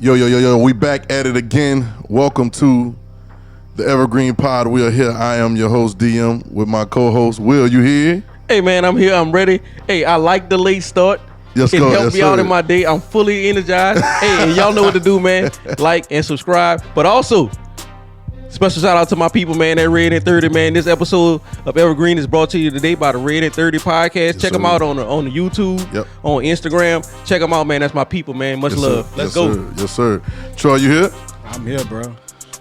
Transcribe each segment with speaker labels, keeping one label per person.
Speaker 1: Yo, we back at it again. Welcome to the Evergreen Pod. We are here. I am your host, DM, with my co-host, Will. You here?
Speaker 2: Hey, man, I'm here. I'm ready. Hey, I like the late start.
Speaker 1: Yes,
Speaker 2: it helped me out
Speaker 1: sir.
Speaker 2: in my day. I'm fully energized. Hey, and y'all know what to do, man. Like and subscribe. But also, special shout out to my people, man, at Red and 30, man. This episode of Evergreen is brought to you today by the Red and 30 podcast.
Speaker 1: Yes,
Speaker 2: Check them out on the YouTube, on Instagram. Check them out, man. That's my people, man. Much love.
Speaker 1: Sir.
Speaker 2: Let's go.
Speaker 1: Sir. Yes, sir. Troy, you here?
Speaker 3: I'm here, bro.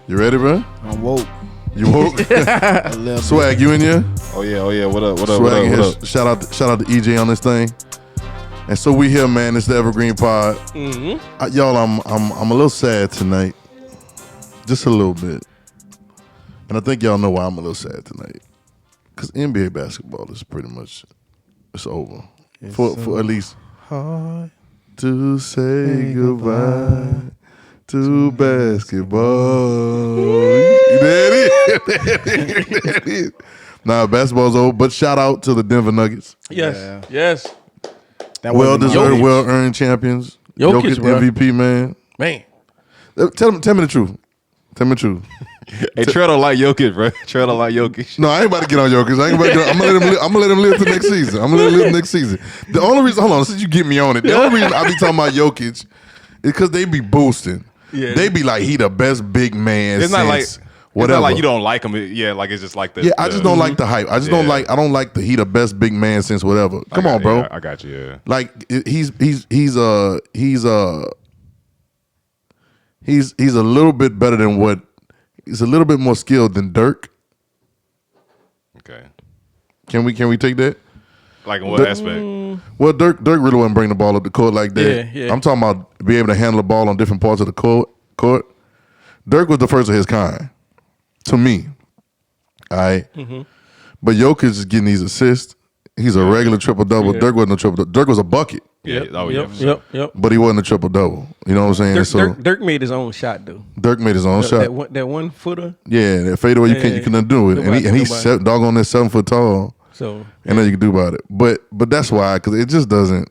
Speaker 1: You ready, bro?
Speaker 3: I'm woke.
Speaker 1: You woke? Swag, you in here?
Speaker 4: Oh yeah. What up?
Speaker 1: Swag, shout out to EJ on this thing. And so we here, man. It's the Evergreen Pod.
Speaker 2: Mm-hmm.
Speaker 1: Y'all, I'm a little sad tonight, just a little bit. And I think y'all know why I'm a little sad tonight. Because NBA basketball is pretty much, it's over. For at least
Speaker 3: hard
Speaker 1: to say goodbye to basketball. There it is. Nah, basketball's over. But shout out to the Denver Nuggets.
Speaker 2: Yes.
Speaker 3: That
Speaker 1: Well deserved, well earned champions.
Speaker 2: Jokic,
Speaker 1: MVP, man. Tell me the truth. Tell me the truth.
Speaker 4: Hey, Trey don't like Jokic, bro. Trey don't like Jokic.
Speaker 1: No, I ain't about to get on Jokic. I'm gonna let him live to next season. The only reason, hold on, since you get me on it, the only reason I be talking about Jokic is because they be boosting.
Speaker 2: Yeah.
Speaker 1: They be like, he the best big man.
Speaker 4: It's not like
Speaker 1: whatever.
Speaker 4: It's not like you don't like him. Yeah, like it's just like the.
Speaker 1: Yeah, I just don't like the hype. I just don't like. I don't like the he the best big man since whatever. Come on, bro.
Speaker 4: Yeah, I got you. Yeah.
Speaker 1: Like he's a little bit better than what. He's a little bit more skilled than Dirk.
Speaker 4: Okay.
Speaker 1: Can we take that?
Speaker 4: Like in what aspect?
Speaker 1: Well, Dirk really wouldn't bring the ball up the court like that.
Speaker 2: Yeah.
Speaker 1: I'm talking about being able to handle the ball on different parts of the court. Dirk was the first of his kind, to me. All right? But Jokic is getting these assists. He's a regular triple-double.
Speaker 2: Yeah.
Speaker 1: Dirk wasn't a triple-double. Dirk was a bucket.
Speaker 4: Yeah. Oh yeah.
Speaker 2: Yep.
Speaker 1: But he wasn't a triple-double. You know what I'm saying?
Speaker 2: Dirk made his own shot, though.
Speaker 1: Dirk made his own shot.
Speaker 2: That one footer.
Speaker 1: Yeah, that fadeaway you couldn't do it. And he's doggone that 7 foot tall.
Speaker 2: So
Speaker 1: And nothing you can do about it. But that's why, because it just doesn't.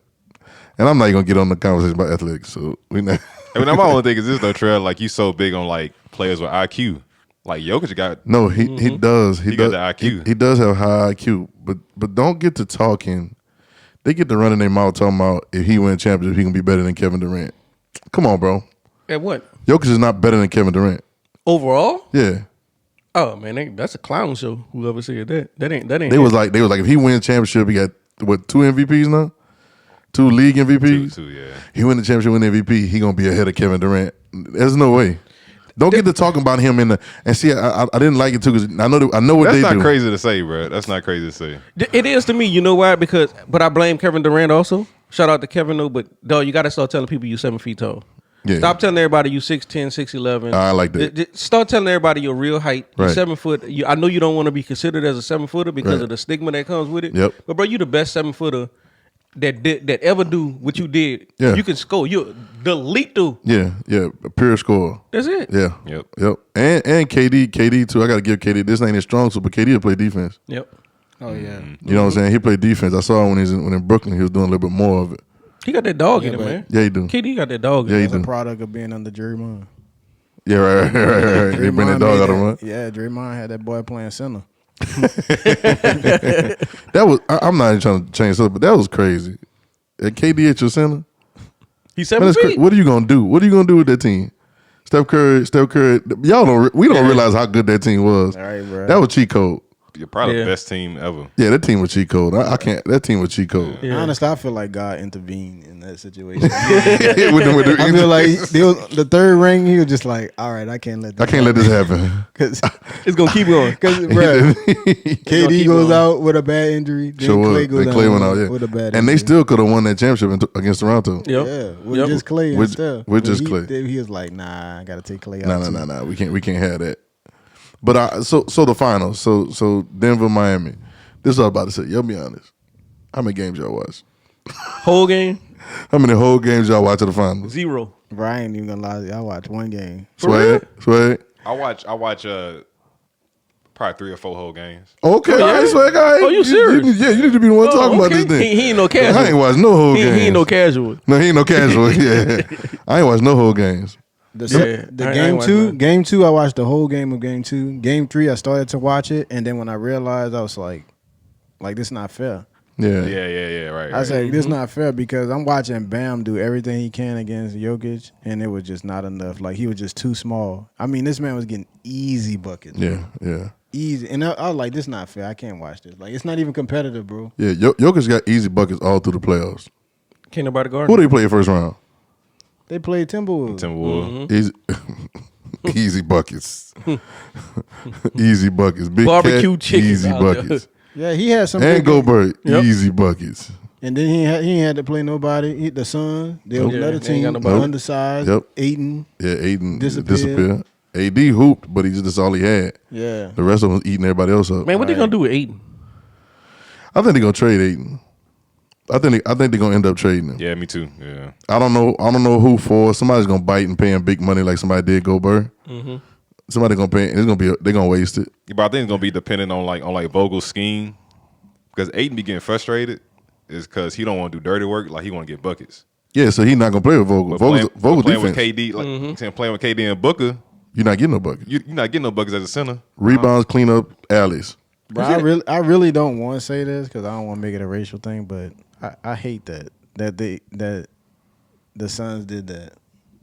Speaker 1: And I'm not even gonna get on the conversation about athletics. So we not.
Speaker 4: I mean, my only thing is this though, Trey. Like you so big on like players with IQ. Like Jokic got.
Speaker 1: No, he does. He does.
Speaker 4: got the IQ.
Speaker 1: He does have high IQ. But don't get to talking. They get to running their mouth talking about if he win championship, he can be better than Kevin Durant. Come on, bro.
Speaker 2: at what?
Speaker 1: Jokic is not better than Kevin Durant.
Speaker 2: Overall?
Speaker 1: Yeah.
Speaker 2: Oh man, that's a clown show. Whoever said that. That ain't.
Speaker 1: They was like if he wins championship, he got what 2 MVPs now? 2 league MVPs?
Speaker 4: Two, yeah.
Speaker 1: He win the championship, win MVP, he gonna be ahead of Kevin Durant. There's no way. Don't get to talking about him and see. I didn't like it too because I know what
Speaker 4: That's
Speaker 1: they do.
Speaker 4: not crazy to say, bro. That's not crazy to say.
Speaker 2: It is to me. You know why? But I blame Kevin Durant also. Shout out to Kevin though. But dog, you got to start telling people you 7 feet tall.
Speaker 1: Yeah.
Speaker 2: Stop telling everybody you 6'10", 6'11".
Speaker 1: I like that.
Speaker 2: Start telling everybody your real height. You're
Speaker 1: Right.
Speaker 2: 7 foot. I know you don't want to be considered as a 7-footer because
Speaker 1: Right.
Speaker 2: of the stigma that comes with it.
Speaker 1: Yep.
Speaker 2: But bro, you the best 7-footer that ever do what you did.
Speaker 1: Yeah.
Speaker 2: You can score. You're the lethal.
Speaker 1: Yeah, a pure score.
Speaker 2: That's it.
Speaker 1: Yeah.
Speaker 4: Yep.
Speaker 1: And KD too. I got to give KD. This ain't his strong suit, but KD will play defense.
Speaker 2: Yep.
Speaker 3: Oh yeah.
Speaker 1: You know what I'm saying? He played defense. I saw him when in Brooklyn, he was doing a little bit more of it.
Speaker 2: He got that dog in
Speaker 3: Yeah,
Speaker 2: him,
Speaker 3: but-
Speaker 2: man.
Speaker 1: Yeah, he do.
Speaker 2: KD got that dog
Speaker 1: Yeah,
Speaker 2: in
Speaker 1: he
Speaker 2: him.
Speaker 1: do.
Speaker 3: It's a product of being under Draymond.
Speaker 1: Yeah, right. They bring that dog out of run.
Speaker 3: Yeah, Draymond had that boy playing center.
Speaker 1: That was. I'm not even trying to change something, but that was crazy. At KD at your center.
Speaker 2: He's
Speaker 1: Man,
Speaker 2: 7
Speaker 1: that's
Speaker 2: feet.
Speaker 1: what are you gonna do? What are you gonna do with that team? Steph Curry. We don't realize how good that team was.
Speaker 3: All right, bro.
Speaker 1: That was cheat code.
Speaker 4: You're probably
Speaker 2: Yeah.
Speaker 4: the best team ever.
Speaker 1: Yeah, that team was cheat code. I can't. That team was cheat code.
Speaker 2: Yeah.
Speaker 3: Honestly, I feel like God intervened in that situation.
Speaker 1: With the-
Speaker 3: I feel like the third ring, he was just like, all right, I can't let this
Speaker 1: happen.
Speaker 3: Because,
Speaker 2: It's gonna keep going.
Speaker 3: bro, KD
Speaker 2: keep
Speaker 3: goes
Speaker 2: going.
Speaker 3: out with a bad injury. Then
Speaker 1: Sure
Speaker 3: Clay
Speaker 1: was.
Speaker 3: goes
Speaker 1: Then Clay
Speaker 3: down
Speaker 1: went out, yeah.
Speaker 3: with a bad injury.
Speaker 1: And they still could have won that championship against Toronto.
Speaker 2: Yep.
Speaker 3: Yeah, with
Speaker 2: Yep.
Speaker 3: just Clay and
Speaker 1: With-
Speaker 3: stuff.
Speaker 1: with
Speaker 3: But
Speaker 1: just Clay.
Speaker 3: He was like, nah, I got to take Clay out.
Speaker 1: No. We can't have that. But so the finals. So Denver, Miami. This is what I was about to say. Y'all be honest. How many games y'all watch?
Speaker 2: Whole game
Speaker 1: How many whole games y'all watch of the finals?
Speaker 2: 0.
Speaker 3: Bro, I ain't even gonna lie to you. I watched one game.
Speaker 1: Swag.
Speaker 4: I watch Probably 3 or 4 whole games.
Speaker 1: Okay,
Speaker 2: Yeah.
Speaker 1: all right, swag. All right.
Speaker 2: Oh, you serious?
Speaker 1: You need to be the one talking about
Speaker 2: okay.
Speaker 1: this thing.
Speaker 2: He ain't no casual.
Speaker 1: I ain't watched no whole games.
Speaker 2: He ain't no casual.
Speaker 1: No, he ain't no casual. Yeah, I ain't watched no whole games.
Speaker 3: The
Speaker 2: I
Speaker 3: game
Speaker 2: ain't watched
Speaker 3: two,
Speaker 2: none.
Speaker 3: game 2, I watched the whole game of game 2. Game 3, I started to watch it, and then when I realized, I was like this not fair.
Speaker 1: Yeah,
Speaker 4: Yeah, right.
Speaker 3: I said this not fair because I'm watching Bam do everything he can against Jokic, and it was just not enough. Like he was just too small. I mean, this man was getting easy buckets.
Speaker 1: yeah, yeah.
Speaker 3: Easy, and I was like, this not fair. I can't watch this. Like it's not even competitive, bro.
Speaker 1: Yeah, Jokic got easy buckets all through the playoffs.
Speaker 2: Can't nobody guard
Speaker 1: Who
Speaker 2: him.
Speaker 1: they play first round?
Speaker 3: They played Timberwolves.
Speaker 4: Timberwolves.
Speaker 1: Easy, easy buckets. Easy buckets. Big
Speaker 2: Barbecue
Speaker 1: cat,
Speaker 2: chicken
Speaker 1: easy
Speaker 2: out there.
Speaker 1: buckets.
Speaker 3: Yeah, he had some.
Speaker 1: And
Speaker 3: big-
Speaker 1: Gobert,
Speaker 2: Yep.
Speaker 1: easy buckets.
Speaker 3: And then he ain't had to play nobody. The Suns, they was
Speaker 2: Yeah,
Speaker 3: another
Speaker 2: they ain't got
Speaker 3: team,
Speaker 2: nobody.
Speaker 3: undersized.
Speaker 1: Yep.
Speaker 3: Aiden.
Speaker 1: Yeah, Aiden
Speaker 3: Disappeared.
Speaker 1: disappeared. AD hooped, but that's all he had.
Speaker 3: Yeah.
Speaker 1: The rest of them was eating everybody else up.
Speaker 2: Man, what they gonna do with Aiden?
Speaker 1: I think they're gonna trade Aiden. I think they're gonna end up trading him.
Speaker 4: Yeah, me too. Yeah.
Speaker 1: I don't know who for. Somebody's gonna bite and pay him big money like somebody did Gobert. Somebody gonna pay. They're gonna waste it.
Speaker 4: But I think it's gonna be dependent on like Vogel's scheme, because Aiden be getting frustrated is because he don't want to do dirty work. Like he want to get buckets.
Speaker 1: Yeah, so he's not gonna play with Vogel.
Speaker 4: But playing
Speaker 1: Vogel
Speaker 4: with
Speaker 1: defense.
Speaker 4: KD, like I'm saying, playing with KD and Booker,
Speaker 1: You're not getting no buckets.
Speaker 4: you're not getting no buckets as a center.
Speaker 1: Rebounds, clean up, alleys.
Speaker 3: Bro, I really don't want to say this because I don't want to make it a racial thing, but I hate that the Suns did that.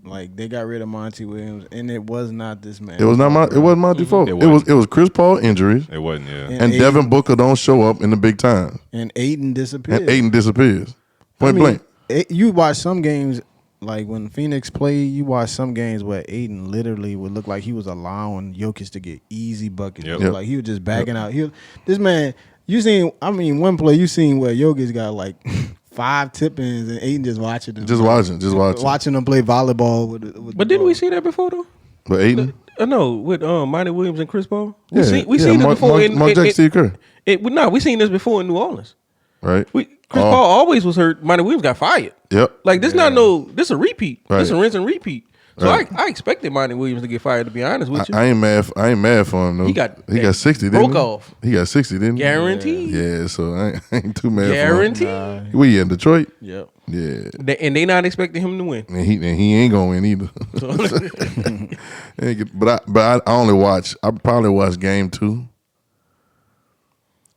Speaker 3: Like they got rid of Monty Williams, and it was not this man.
Speaker 1: It wasn't my default.
Speaker 4: It
Speaker 1: It was Chris Paul injuries,
Speaker 4: It wasn't. Yeah.
Speaker 1: and Devin Booker don't show up in the big time,
Speaker 3: and Aiden disappeared.
Speaker 1: and Aiden disappears. Point blank.
Speaker 3: You watch some games like when Phoenix played. You watch some games where Aiden literally would look like he was allowing Jokic to get easy buckets.
Speaker 4: Yep.
Speaker 3: Like he was just backing out. This man. You seen? I mean, one play you seen where Jokic got like 5 tip-ins and Aiden just watching them.
Speaker 1: Just watching.
Speaker 3: Watching them play volleyball with
Speaker 2: But didn't we see that before though?
Speaker 1: But Aiden,
Speaker 2: No, with Monty Williams and Chris Paul.
Speaker 1: yeah,
Speaker 2: We seen this before.
Speaker 1: Mark Jackson, Steve Kerr,
Speaker 2: We seen this before in New Orleans.
Speaker 1: right?
Speaker 2: Chris Paul always was hurt. Monty Williams got fired.
Speaker 1: Yep.
Speaker 2: Like this this a repeat.
Speaker 1: Right.
Speaker 2: This a rinse and repeat. So
Speaker 1: Right.
Speaker 2: I expected Monty Williams to get fired. To be honest with you,
Speaker 1: I ain't mad for him though.
Speaker 2: He got
Speaker 1: 60, didn't
Speaker 2: broke
Speaker 1: he?
Speaker 2: off.
Speaker 1: He got 60, didn't he?
Speaker 2: guaranteed.
Speaker 1: Yeah, so I ain't too mad
Speaker 2: Guaranteed.
Speaker 1: for him. We in Detroit?
Speaker 2: Yep.
Speaker 1: Yeah.
Speaker 2: And they not expecting him to win.
Speaker 1: And he ain't gonna win either. But I only watch. I probably watched game 2,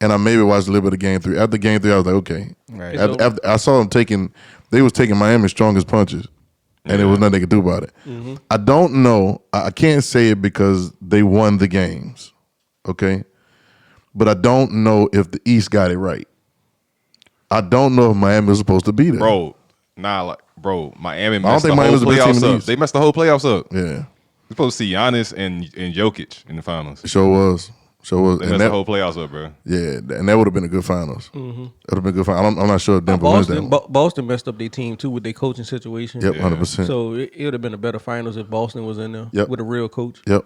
Speaker 1: and I maybe watched a little bit of game 3. After game 3, I was like, okay.
Speaker 3: Right.
Speaker 1: After I saw them they was taking Miami's strongest punches, and there was nothing they could do about it. I don't know. I can't say it because they won the games, okay. But I don't know if the East got it right. I don't know if Miami was supposed to be there,
Speaker 4: Bro, Miami messed
Speaker 1: think
Speaker 4: the whole
Speaker 1: Miami was the best team in
Speaker 4: playoffs
Speaker 1: the
Speaker 4: up.
Speaker 1: East.
Speaker 4: They messed the whole playoffs up.
Speaker 1: Yeah,
Speaker 4: You're supposed to see Giannis and Jokic in the finals.
Speaker 1: it sure was.
Speaker 4: They messed the whole playoffs up, bro.
Speaker 1: Yeah, and that would have been a good finals. That would have been a good finals. I'm not sure if Denver wins that one.
Speaker 2: Boston messed up their team too with their coaching situation.
Speaker 1: Yep, 100%.
Speaker 2: So it would have been a better finals if Boston was in there
Speaker 1: Yep.
Speaker 2: with a real coach.
Speaker 1: Yep.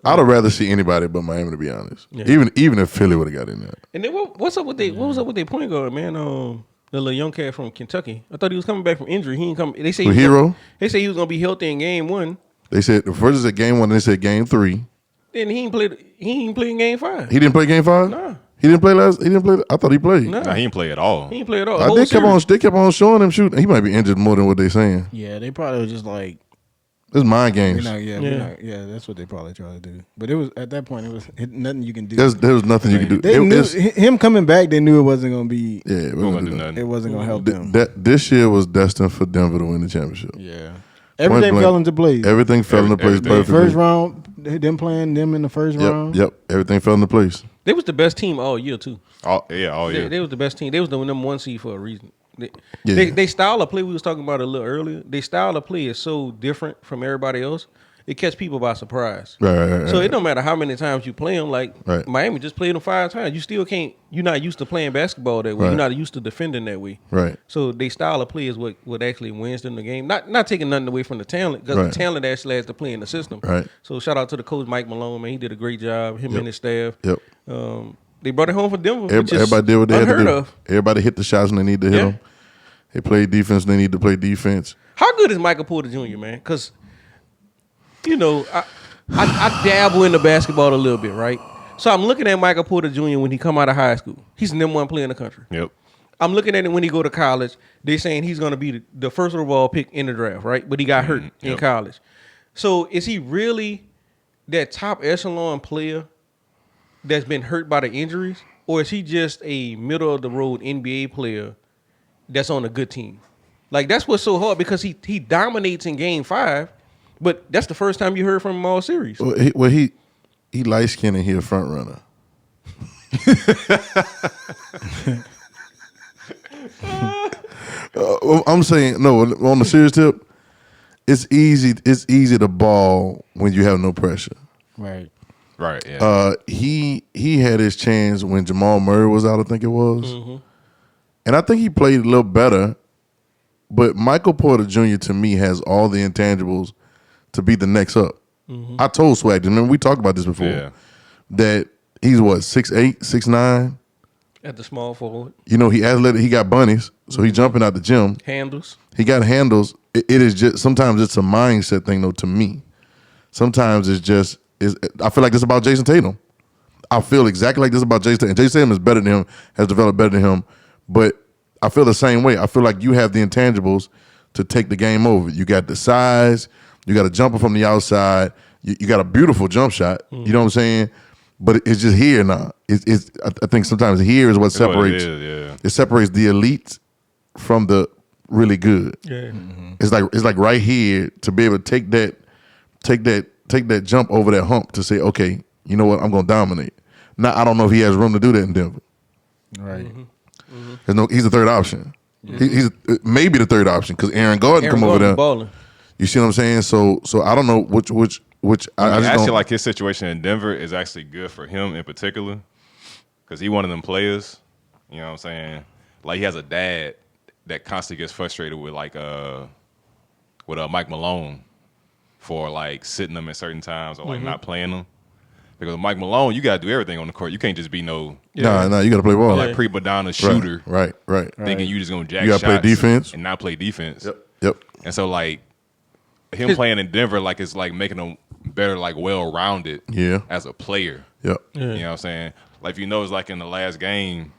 Speaker 1: I'd have rather see anybody but Miami, to be honest.
Speaker 2: Yeah.
Speaker 1: Even if Philly would have got in there.
Speaker 2: And then what was up with their point guard, man? The little young cat from Kentucky. I thought he was coming back from injury. He ain't come. They say
Speaker 1: The hero?
Speaker 2: They say he was gonna be healthy in game 1.
Speaker 1: They said the first is at game 1, then they said game 3.
Speaker 2: Then he ain't play in game 5.
Speaker 1: He didn't play game 5?
Speaker 2: Nah.
Speaker 1: He didn't play last. He didn't play. I thought he played.
Speaker 2: Nah.
Speaker 4: Nah, he didn't play at all.
Speaker 2: He ain't play at all.
Speaker 1: They kept on showing him shooting. He might be injured more than what they saying.
Speaker 3: Yeah, they probably was just like,
Speaker 1: It's mind games.
Speaker 3: that's what they probably tried to do. But it was at that point, it was nothing you can do.
Speaker 1: There was nothing you could do.
Speaker 3: They knew him coming back. They knew it wasn't gonna be.
Speaker 1: Yeah,
Speaker 4: We won't do nothing.
Speaker 3: It wasn't gonna help them.
Speaker 1: This year was destined for Denver to win the championship.
Speaker 3: Yeah, everything
Speaker 1: blank.
Speaker 3: fell into place.
Speaker 1: Everything fell into place
Speaker 4: everything.
Speaker 1: perfectly.
Speaker 3: First round, them playing them in the first round.
Speaker 1: Yep. Everything fell into place.
Speaker 2: They was the best team all year too.
Speaker 4: All year.
Speaker 2: They was the best team. They was the number 1 seed for a reason.
Speaker 1: Yeah.
Speaker 2: They style of play we was talking about a little earlier. They style of play is so different from everybody else. It catch people by surprise.
Speaker 1: Right.
Speaker 2: So it don't matter how many times you play them. Like
Speaker 1: Right.
Speaker 2: Miami just played them 5 times. You still can't. You're not used to playing basketball that way.
Speaker 1: Right.
Speaker 2: You're not used to defending that way.
Speaker 1: Right.
Speaker 2: So they style of play is what actually wins them the game. Not taking nothing away from the talent because
Speaker 1: Right.
Speaker 2: the talent actually has to play in the system.
Speaker 1: Right.
Speaker 2: So shout out to the coach Mike Malone, man. He did a great job. Him
Speaker 1: Yep.
Speaker 2: and his staff.
Speaker 1: Yep.
Speaker 2: They brought it home for Denver. which is
Speaker 1: Everybody did what they had to
Speaker 2: unheard
Speaker 1: do.
Speaker 2: of.
Speaker 1: Everybody hit the shots when they need to hit
Speaker 2: Yeah.
Speaker 1: them. They played defense when they need to play defense.
Speaker 2: How good is Michael Porter Jr., man? Because, I dabble into basketball a little bit, right? So I'm looking at Michael Porter Jr. when he come out of high school. He's the number one player in the country.
Speaker 4: Yep.
Speaker 2: I'm looking at it when he go to college. They saying he's going to be the first overall pick in the draft, right? But he got hurt in college. So is he really that top echelon player that's been hurt by the injuries? Or is he just a middle of the road NBA player that's on a good team? Like, that's what's so hard because he dominates in game 5, but that's the first time you heard from him all series.
Speaker 1: Well, he light skinned and he a front runner. I'm saying no. On the serious tip, it's easy. It's easy to ball when you have no pressure.
Speaker 3: Right.
Speaker 4: Right. Yeah.
Speaker 1: He had his chance when Jamal Murray was out. I think it was, and I think he played a little better. But Michael Porter Jr. to me has all the intangibles to be the next up. I told Swag, remember we talked about this before, that he's what 6'8", 6'9".
Speaker 2: At the small forward.
Speaker 1: You know, he athletic. He got bunnies, so he jumping out the gym.
Speaker 2: Handles.
Speaker 1: He got handles. It is just sometimes it's a mindset thing though. To me, sometimes it's just I feel like this about Jason Tatum. I feel exactly like this about Jason Tatum. Jason Tatum is better than him, has developed better than him, but I feel the same way. I feel like you have the intangibles to take the game over. You got the size. You got a jumper from the outside. You got a beautiful jump shot. You know what I'm saying? But it's just here now. I think sometimes here is what separates. It separates the elite from the really good.
Speaker 2: Yeah.
Speaker 1: It's like right here to be able to take that jump over that hump to say, okay, you know what, I'm gonna dominate. Now I don't know if he has room to do that in Denver.
Speaker 3: Right.
Speaker 1: He's the third option. He's maybe the third option because Aaron Gordon come over there.
Speaker 2: Balling.
Speaker 1: You see what I'm saying? So I don't know which I just
Speaker 4: actually
Speaker 1: don't.
Speaker 4: like his situation in Denver is actually good for him in particular because he one of them players. You know what I'm saying? Like he has a dad that constantly gets frustrated with Mike Malone for like sitting them at certain times or like not playing them. Because with Mike Malone, you gotta do everything on the court. You can't just be no
Speaker 1: you gotta play ball.
Speaker 4: like prima donna shooter.
Speaker 1: Right.
Speaker 4: Thinking you just gonna jack
Speaker 1: You gotta
Speaker 4: shots
Speaker 1: play defense
Speaker 4: and not play defense.
Speaker 1: Yep.
Speaker 4: And so like him playing in Denver, like it's like making him better, like well rounded.
Speaker 1: Yeah.
Speaker 4: As a player.
Speaker 1: Yep.
Speaker 4: You know what I'm saying? Like if you notice, like in the last game,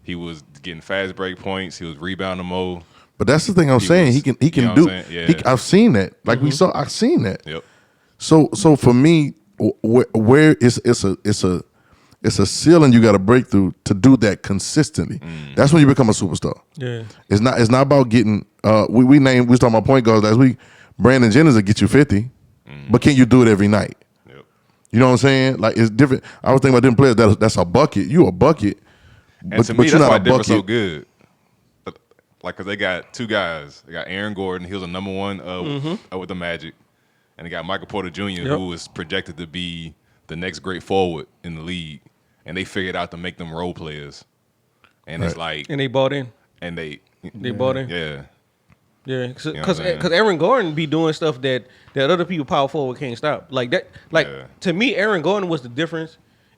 Speaker 4: he was getting fast break points. He was rebounding more.
Speaker 1: But that's the thing I'm saying. He can
Speaker 4: you know
Speaker 1: do.
Speaker 4: what I'm saying? Yeah.
Speaker 1: I've seen that. Like we saw. I've seen that.
Speaker 4: Yep.
Speaker 1: So for me, where it's a ceiling you got to break through to do that consistently. That's when you become a superstar.
Speaker 2: Yeah.
Speaker 1: It's not about getting. We was talking about point guards last week. Brandon Jennings will get you 50, but can you do it every night?
Speaker 4: Yep.
Speaker 1: You know what I'm saying? Like it's different. I was thinking about different players. That's a bucket. You a bucket.
Speaker 4: And to me, that's why Denver's so good. Like, cause they got two guys. They got Aaron Gordon. He was a number one with the Magic, and they got Michael Porter Jr., who was projected to be the next great forward in the league. And they figured out to make them role players. And it's like,
Speaker 2: And they bought in.
Speaker 4: and they
Speaker 2: bought in.
Speaker 4: Yeah.
Speaker 2: Yeah,
Speaker 4: You know what I'm saying?
Speaker 2: because Aaron Gordon be doing stuff that other people power forward can't stop. Like that. Like to me, Aaron Gordon was the difference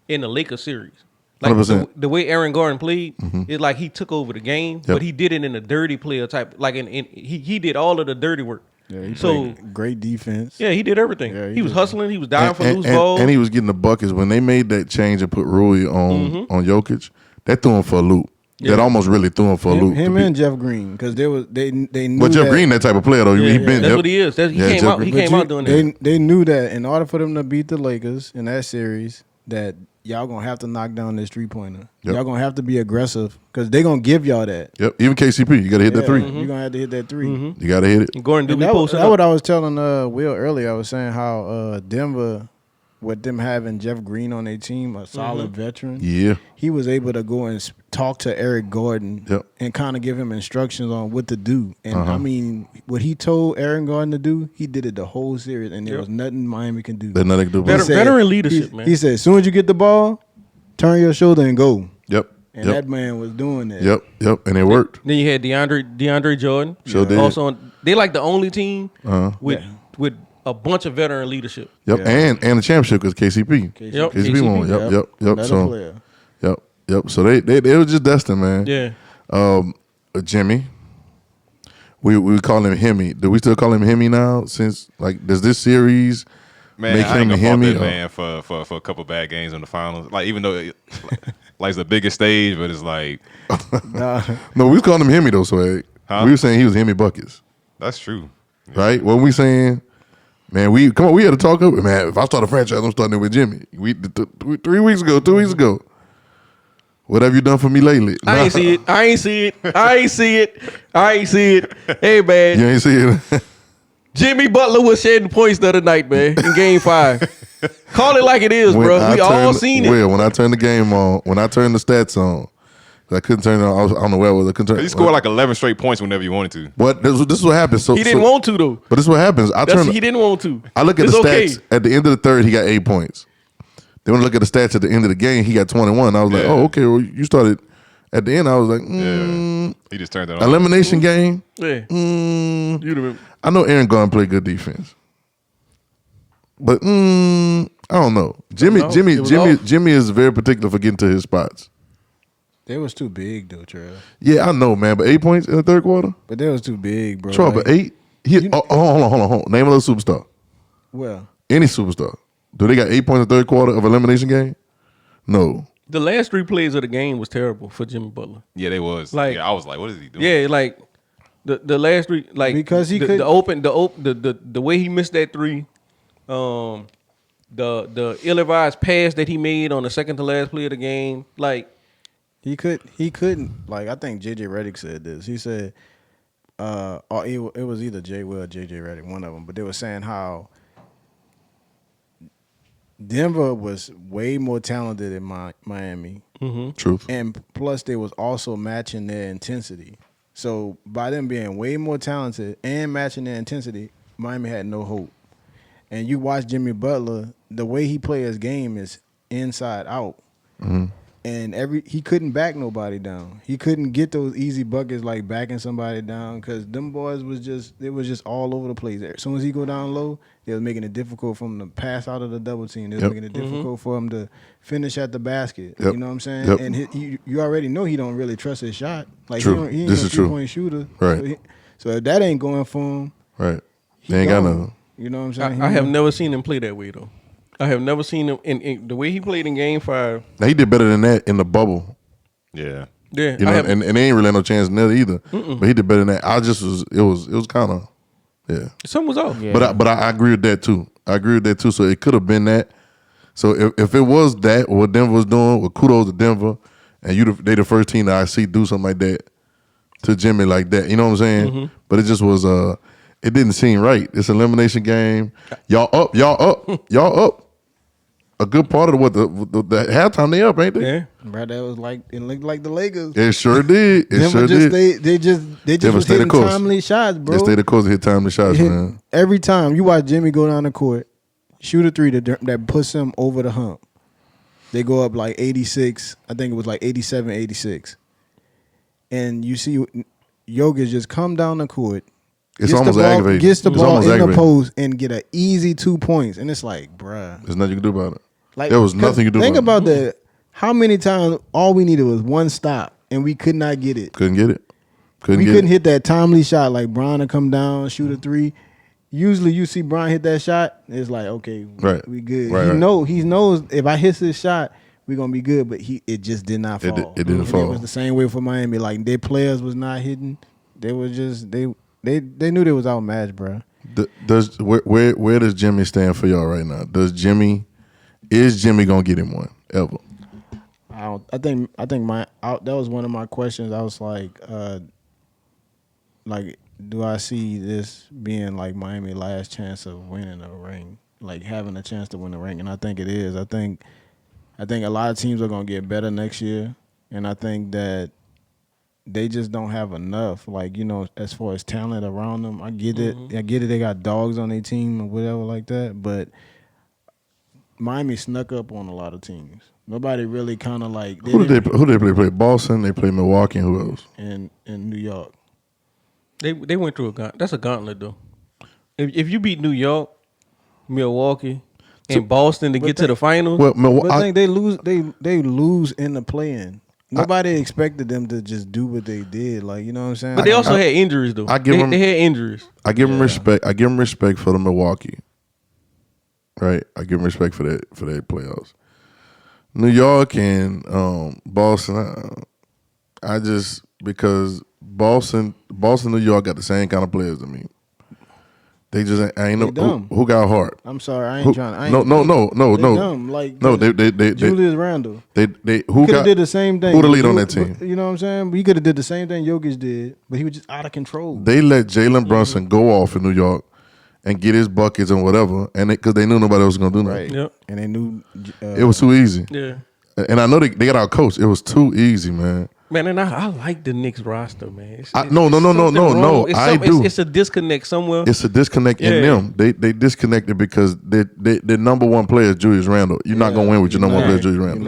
Speaker 2: in the Lakers series. Like
Speaker 1: 100%.
Speaker 2: the way Aaron Gordon played, it's like he took over the game, but he did it in a dirty player type. Like he did all of the dirty work.
Speaker 3: Yeah, he
Speaker 2: So
Speaker 3: played great defense.
Speaker 2: yeah, he did everything.
Speaker 3: Yeah,
Speaker 2: he was
Speaker 3: did.
Speaker 2: hustling. He was dying for loose
Speaker 1: and,
Speaker 2: balls.
Speaker 1: and he was getting the buckets when they made that change and put Rui on Jokic. That threw him for a loop. That almost really threw him for a loop.
Speaker 3: Him and Jeff Green, because they knew.
Speaker 1: But Jeff
Speaker 3: that,
Speaker 1: Green, that type of player though. He been.
Speaker 2: That's what he is. He came
Speaker 1: Jeff
Speaker 2: out. He
Speaker 1: Green.
Speaker 2: came out doing that.
Speaker 3: They knew that in order for them to beat the Lakers in that series, that y'all gonna have to knock down this 3-pointer.
Speaker 1: Yep.
Speaker 3: Y'all gonna have to be aggressive because they gonna give y'all that.
Speaker 1: Yep. Even KCP, you got to hit that 3.
Speaker 3: You're gonna have to hit that 3.
Speaker 1: You got to hit it.
Speaker 2: And Gordon do
Speaker 3: And
Speaker 2: be
Speaker 3: that
Speaker 2: posting
Speaker 3: what
Speaker 2: up.
Speaker 3: I was telling Will earlier. I was saying how Denver, with them having Jeff Green on their team, a solid veteran,
Speaker 1: Yeah.
Speaker 3: he was able to go and talk to Eric Gordon
Speaker 1: Yep.
Speaker 3: and kind of give him instructions on what to do. And I mean, what he told Aaron Gordon to do, he did it the whole series, and there was nothing Miami can do.
Speaker 1: There's nothing to do.
Speaker 2: Veteran-
Speaker 1: But
Speaker 3: said-
Speaker 2: veteran leadership, man.
Speaker 3: He said, as soon as you get the ball, turn your shoulder and go.
Speaker 1: Yep.
Speaker 3: And
Speaker 1: Yep.
Speaker 3: that man was doing that.
Speaker 1: Yep. And it worked.
Speaker 2: Then you had DeAndre Jordan.
Speaker 1: Sure did.
Speaker 2: Also, they like the only team with a bunch of veteran leadership.
Speaker 1: Yep.
Speaker 3: Yeah.
Speaker 1: And the championship because KCP.
Speaker 2: Yep.
Speaker 1: KCP won. Yep.
Speaker 3: Better
Speaker 1: So
Speaker 3: player.
Speaker 1: Yep. So they were just destined, man.
Speaker 2: Yeah.
Speaker 1: Jimmy. We call him Hemi. Do we still call him Hemi now? Since like does this series
Speaker 4: Man,
Speaker 1: make
Speaker 4: I ain't
Speaker 1: him
Speaker 4: gonna fault
Speaker 1: me
Speaker 4: that man for a couple bad games in the finals. Like even though like it's the biggest stage, but it's like
Speaker 3: Nah.
Speaker 1: No, we was calling him Hemi though, Swag.
Speaker 4: Huh?
Speaker 1: We were saying he was Hemi buckets,
Speaker 4: that's true.
Speaker 1: right? What we saying? Man, we had to talk up. Man, if I start a franchise, I'm starting it with Jimmy. 3 weeks ago, 2 weeks ago. What have you done for me lately?
Speaker 2: I ain't see it. Hey, man.
Speaker 1: You ain't see it.
Speaker 2: Jimmy Butler was shedding points the other night, man, in Game 5. Call it like it is, bro. We all seen it.
Speaker 1: Well, when I turned the game on, when I turned the stats on, I couldn't turn it on. I was on the web. I couldn't turn.
Speaker 4: He scored like 11 straight points whenever you wanted to.
Speaker 1: What? This is what happens. So
Speaker 2: He didn't want to, though.
Speaker 1: But this is what happens.
Speaker 2: He didn't want to.
Speaker 1: I look at
Speaker 2: It's
Speaker 1: the
Speaker 2: okay.
Speaker 1: stats. At the end of the third, he got 8 points. Then when I look at the stats at the end of the game, he got 21. I was like, oh, okay. Well, you started at the end. I was like,
Speaker 4: He just turned it on.
Speaker 1: elimination game.
Speaker 2: Yeah.
Speaker 1: I know Aaron Gordon played good defense, but I don't know. Jimmy is very particular for getting to his spots.
Speaker 3: They was too big though, Trev.
Speaker 1: Yeah, I know, man. But 8 points in the third quarter,
Speaker 3: But they was too big, bro.
Speaker 1: Troy, but 8. Hold on. Name another superstar.
Speaker 3: Well,
Speaker 1: Any superstar. Do they got 8 points in the third quarter of elimination game? No.
Speaker 2: The last 3 plays of the game was terrible for Jimmy Butler.
Speaker 4: Yeah, they was.
Speaker 2: Like-
Speaker 4: I was like, what is he doing?
Speaker 2: Yeah, like the last 3, like
Speaker 3: Because he could-
Speaker 2: the way he missed that 3, the ill-advised pass that he made on the second to last play of the game, like
Speaker 3: he couldn't. Like I think JJ Redick said this. He said, or it was either Jay Will or JJ Redick, one of them. But they were saying how Denver was way more talented than Miami.
Speaker 1: Truth.
Speaker 3: And plus, they was also matching their intensity. So by them being way more talented and matching their intensity, Miami had no hope. And you watch Jimmy Butler, the way he play his game is inside out. And he couldn't back nobody down. He couldn't get those easy buckets like backing somebody down because them boys was just all over the place. As soon as he go down low, they was making it difficult for him to pass out of the double team. They was making it difficult for him to finish at the basket. You know what I'm saying?
Speaker 1: Yep.
Speaker 3: And you already know he don't really trust his shot. Like
Speaker 1: True.
Speaker 3: he ain't
Speaker 1: This
Speaker 3: no
Speaker 1: is true.
Speaker 3: 3-point shooter.
Speaker 1: Right.
Speaker 3: So if that ain't going for him,
Speaker 1: Right.
Speaker 3: he
Speaker 1: They ain't got
Speaker 3: gone.
Speaker 1: nothing.
Speaker 3: You know what I'm saying?
Speaker 2: I have never seen him play that way though. I have never seen him in the way he played in Game 5.
Speaker 1: Now, he did better than that in the bubble.
Speaker 4: Yeah.
Speaker 2: Yeah,
Speaker 1: You know, and they ain't really had no chance in that either. But he did better than that. It was kind of, yeah.
Speaker 2: Something was off.
Speaker 3: Yeah.
Speaker 1: But I agree with that too. So it could have been that. So if it was that, or what Denver was doing, well, kudos to Denver, and they the first team that I see do something like that to Jimmy like that. You know what I'm saying? But it just was it didn't seem right. It's an elimination game. Y'all up. A good part of what the halftime they up, ain't they?
Speaker 2: Yeah.
Speaker 3: Bro, that was like it looked like the Lakers.
Speaker 1: It sure did.
Speaker 3: Denver they just
Speaker 1: Denver
Speaker 3: was
Speaker 1: stayed the
Speaker 3: hitting
Speaker 1: course.
Speaker 3: timely shots, bro.
Speaker 1: They stayed the course and hit timely shots, man.
Speaker 3: Every time you watch Jimmy go down the court, shoot a 3 that puts him over the hump. They go up like 86. I think it was like 87, 86. And you see Jokic just come down the court.
Speaker 1: It's almost aggravating.
Speaker 3: Gets the
Speaker 1: It's
Speaker 3: ball
Speaker 1: almost
Speaker 3: in the
Speaker 1: aggravating.
Speaker 3: post and get an easy 2 points. And it's like, bruh.
Speaker 1: There's nothing you can do about it.
Speaker 3: Like,
Speaker 1: There was nothing you could do
Speaker 3: Think
Speaker 1: about
Speaker 3: about that. How many times all we needed was one stop and we could not get it.
Speaker 1: Couldn't get it.
Speaker 3: We couldn't hit that timely shot like Bron to come down, shoot a 3. Usually you see Bron hit that shot, it's like, okay,
Speaker 1: Right.
Speaker 3: we good.
Speaker 1: Right.
Speaker 3: He knows if I hit this shot, we're gonna be good, but it just did not fall.
Speaker 1: It didn't
Speaker 3: And
Speaker 1: fall.
Speaker 3: It was the same way for Miami. Like their players was not hitting. They were just they knew they was outmatched, bro.
Speaker 1: Where does Jimmy stand for y'all right now? Is Jimmy gonna get him one ever?
Speaker 3: I think that was one of my questions. I was like, do I see this being like Miami's last chance of winning a ring, like having a chance to win a ring? And I think it is. I think a lot of teams are gonna get better next year, and I think that they just don't have enough. Like, you know, as far as talent around them, I get it. I get it. They got dogs on their team or whatever like that, but Miami snuck up on a lot of teams. Nobody really kind of like
Speaker 1: Who did they play? Boston. They play Milwaukee. And who else?
Speaker 3: in New York.
Speaker 2: They went through a gauntlet. That's a gauntlet though. If you beat New York, Milwaukee, and Boston to get to the finals,
Speaker 1: Well,
Speaker 3: But I think they lose in the play-in. Nobody expected them to just do what they did. Like, you know what I'm saying?
Speaker 2: but they also had injuries though.
Speaker 1: I give them-
Speaker 2: they had injuries.
Speaker 1: I give him respect. I give him respect for the Milwaukee. Right, I give him respect for that playoffs. New York and Boston, I just because Boston, New York got the same kind of players to me. They just ain't no who got heart.
Speaker 3: I'm sorry, I ain't trying.
Speaker 1: No.
Speaker 3: They dumb. Like
Speaker 1: they
Speaker 3: Julius Randle.
Speaker 1: They
Speaker 3: who could have did the same thing.
Speaker 1: Who the lead on that team?
Speaker 3: You know what I'm saying? He could have did the same thing Jokic did, but he was just out of control.
Speaker 1: They let Jalen Brunson go off in New York and get his buckets and whatever, and because they knew nobody else was gonna do nothing.
Speaker 3: Right. Yep. And they knew
Speaker 1: it was too easy.
Speaker 2: Yeah.
Speaker 1: And I know they got out coached. It was too easy, man.
Speaker 2: Man, and I like the Knicks roster, man.
Speaker 1: No. I do.
Speaker 2: It's a disconnect somewhere.
Speaker 1: It's a disconnect in them. They disconnected because their number one player is Julius Randle. You're not gonna win with your number one player, Julius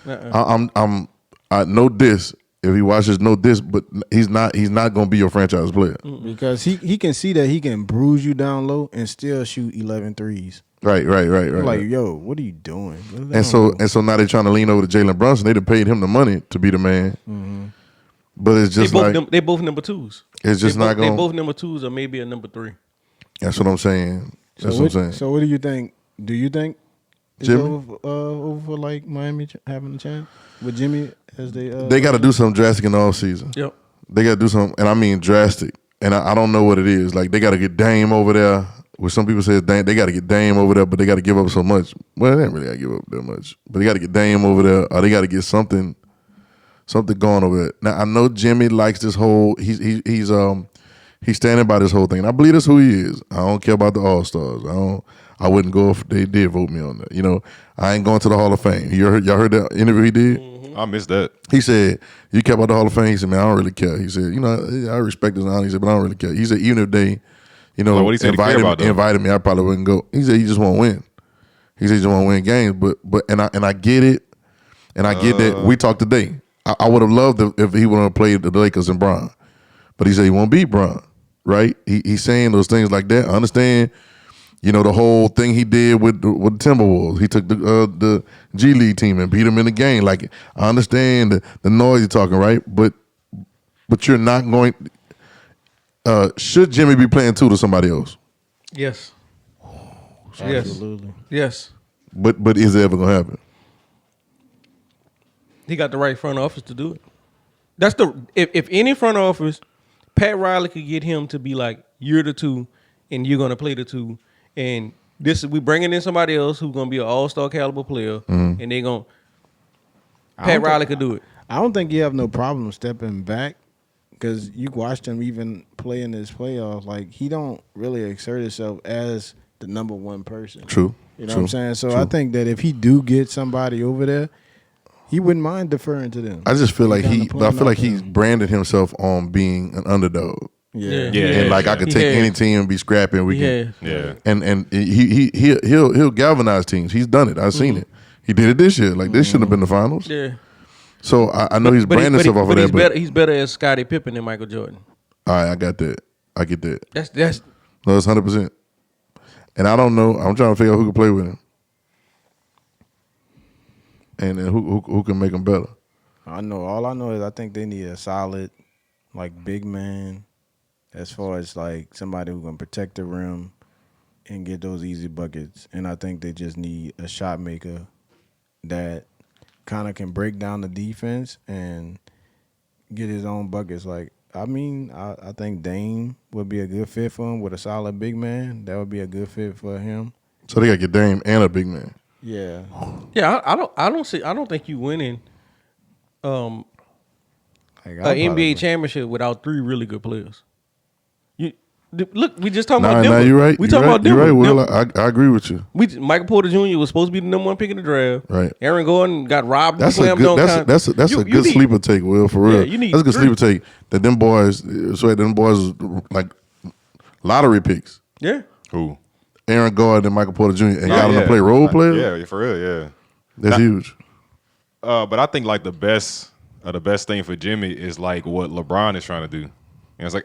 Speaker 1: Randle. I know this. If he watches, know this, but he's not gonna be your franchise player
Speaker 3: because he can see that he can bruise you down low and still shoot 11 threes.
Speaker 1: Right.
Speaker 3: Like, yo, what are you doing?
Speaker 1: And so now they're trying to lean over to Jalen Brunson. They'd have paid him the money to be the man.
Speaker 3: Mm-hmm.
Speaker 1: But it's just
Speaker 2: they both number twos.
Speaker 1: It's just not going.
Speaker 2: They both number twos or maybe a number 3.
Speaker 1: That's what I'm saying. That's what I'm saying.
Speaker 3: So what do you think? Do you think it's
Speaker 1: Jimmy?
Speaker 3: over for like Miami having a chance with Jimmy as they?
Speaker 1: They got to do something drastic in the offseason.
Speaker 2: Yep.
Speaker 1: They got to do something, and I mean drastic. And I don't know what it is. Like they got to get Dame over there. Which some people say they got to get Dame over there, but they got to give up so much. Well, they ain't really got to give up that much, but they got to get Dame over there, or they got to get something going over there. Now I know Jimmy likes this whole. He's standing by this whole thing. And I believe that's who he is. I don't care about the All Stars. I wouldn't go if they did vote me on that. You know, I ain't going to the Hall of Fame. Y'all heard that interview he did?
Speaker 4: Mm-hmm. I missed that.
Speaker 1: He said, "You care about the Hall of Fame?" He said, "Man, I don't really care." He said, "You know, I respect his honor." He said, "But I don't really care." He said, "Even if they." You know,
Speaker 4: what he said
Speaker 1: invited me, I probably wouldn't go. He said he just won't win. He said he just won't win games. But I get it, and I get that. We talked today. I would have loved if he would have played the Lakers and Bron, but he said he won't beat Bron. Right? He's saying those things like that. I understand. You know the whole thing he did with the Timberwolves. He took the G League team and beat them in the game. Like I understand the noise you're talking, right? But you're not going. Should Jimmy be playing 2 to somebody else?
Speaker 2: Yes.
Speaker 3: Absolutely.
Speaker 2: Yes.
Speaker 1: But is it ever gonna happen?
Speaker 2: He got the right front office to do it. That's if any front office, Pat Riley could get him to be like, you're the 2 and you're gonna play the 2, and we bringing in somebody else who's gonna be an all-star caliber player, and they gonna Pat Riley could do it.
Speaker 3: I don't think you have no problem stepping back. Because you watched him even play in this playoffs, like he don't really exert himself as the number one person.
Speaker 1: True.
Speaker 3: You know what I'm saying? So I think that if he do get somebody over there, he wouldn't mind deferring to them.
Speaker 1: I just feel like he's branded himself on being an underdog.
Speaker 3: Yeah.
Speaker 1: And like I could take any team and be scrappy and we can.
Speaker 4: Yeah.
Speaker 1: And he'll galvanize teams. He's done it. I've seen it. He did it this year. Like this shouldn't have been the finals.
Speaker 2: Yeah.
Speaker 1: So I know he's branding himself off of that.
Speaker 2: But he's better as Scottie Pippen than Michael Jordan.
Speaker 1: All right, I got that. I get that.
Speaker 2: That's
Speaker 1: no, it's 100%. And I don't know. I'm trying to figure out who can play with him, and who can make him better.
Speaker 3: I know. All I know is I think they need a solid, like big man, as far as like somebody who can protect the rim and get those easy buckets. And I think they just need a shot maker that kind of can break down the defense and get his own buckets. Like, I mean, I think Dame would be a good fit for him with a solid big man. That would be a good fit for him.
Speaker 1: So they got to get Dame and a big man.
Speaker 3: Yeah.
Speaker 2: Yeah, I don't think you winning an NBA championship without 3 really good players. Look, we just talking about Denver.
Speaker 1: You're right.
Speaker 2: We talking about Denver.
Speaker 1: You're right, Will. I agree with you.
Speaker 2: Michael Porter Jr. was supposed to be the number 1 pick in the draft.
Speaker 1: Right.
Speaker 2: Aaron Gordon got robbed.
Speaker 1: That's a good sleeper take, Will, for real. That's a good sleeper take. That them boys was like lottery picks.
Speaker 2: Yeah.
Speaker 4: Who?
Speaker 1: Aaron Gordon and Michael Porter Jr. and got them to play role players.
Speaker 4: Yeah, for real. Yeah.
Speaker 1: That's huge.
Speaker 4: But I think like the best thing for Jimmy is like what LeBron is trying to do. And it's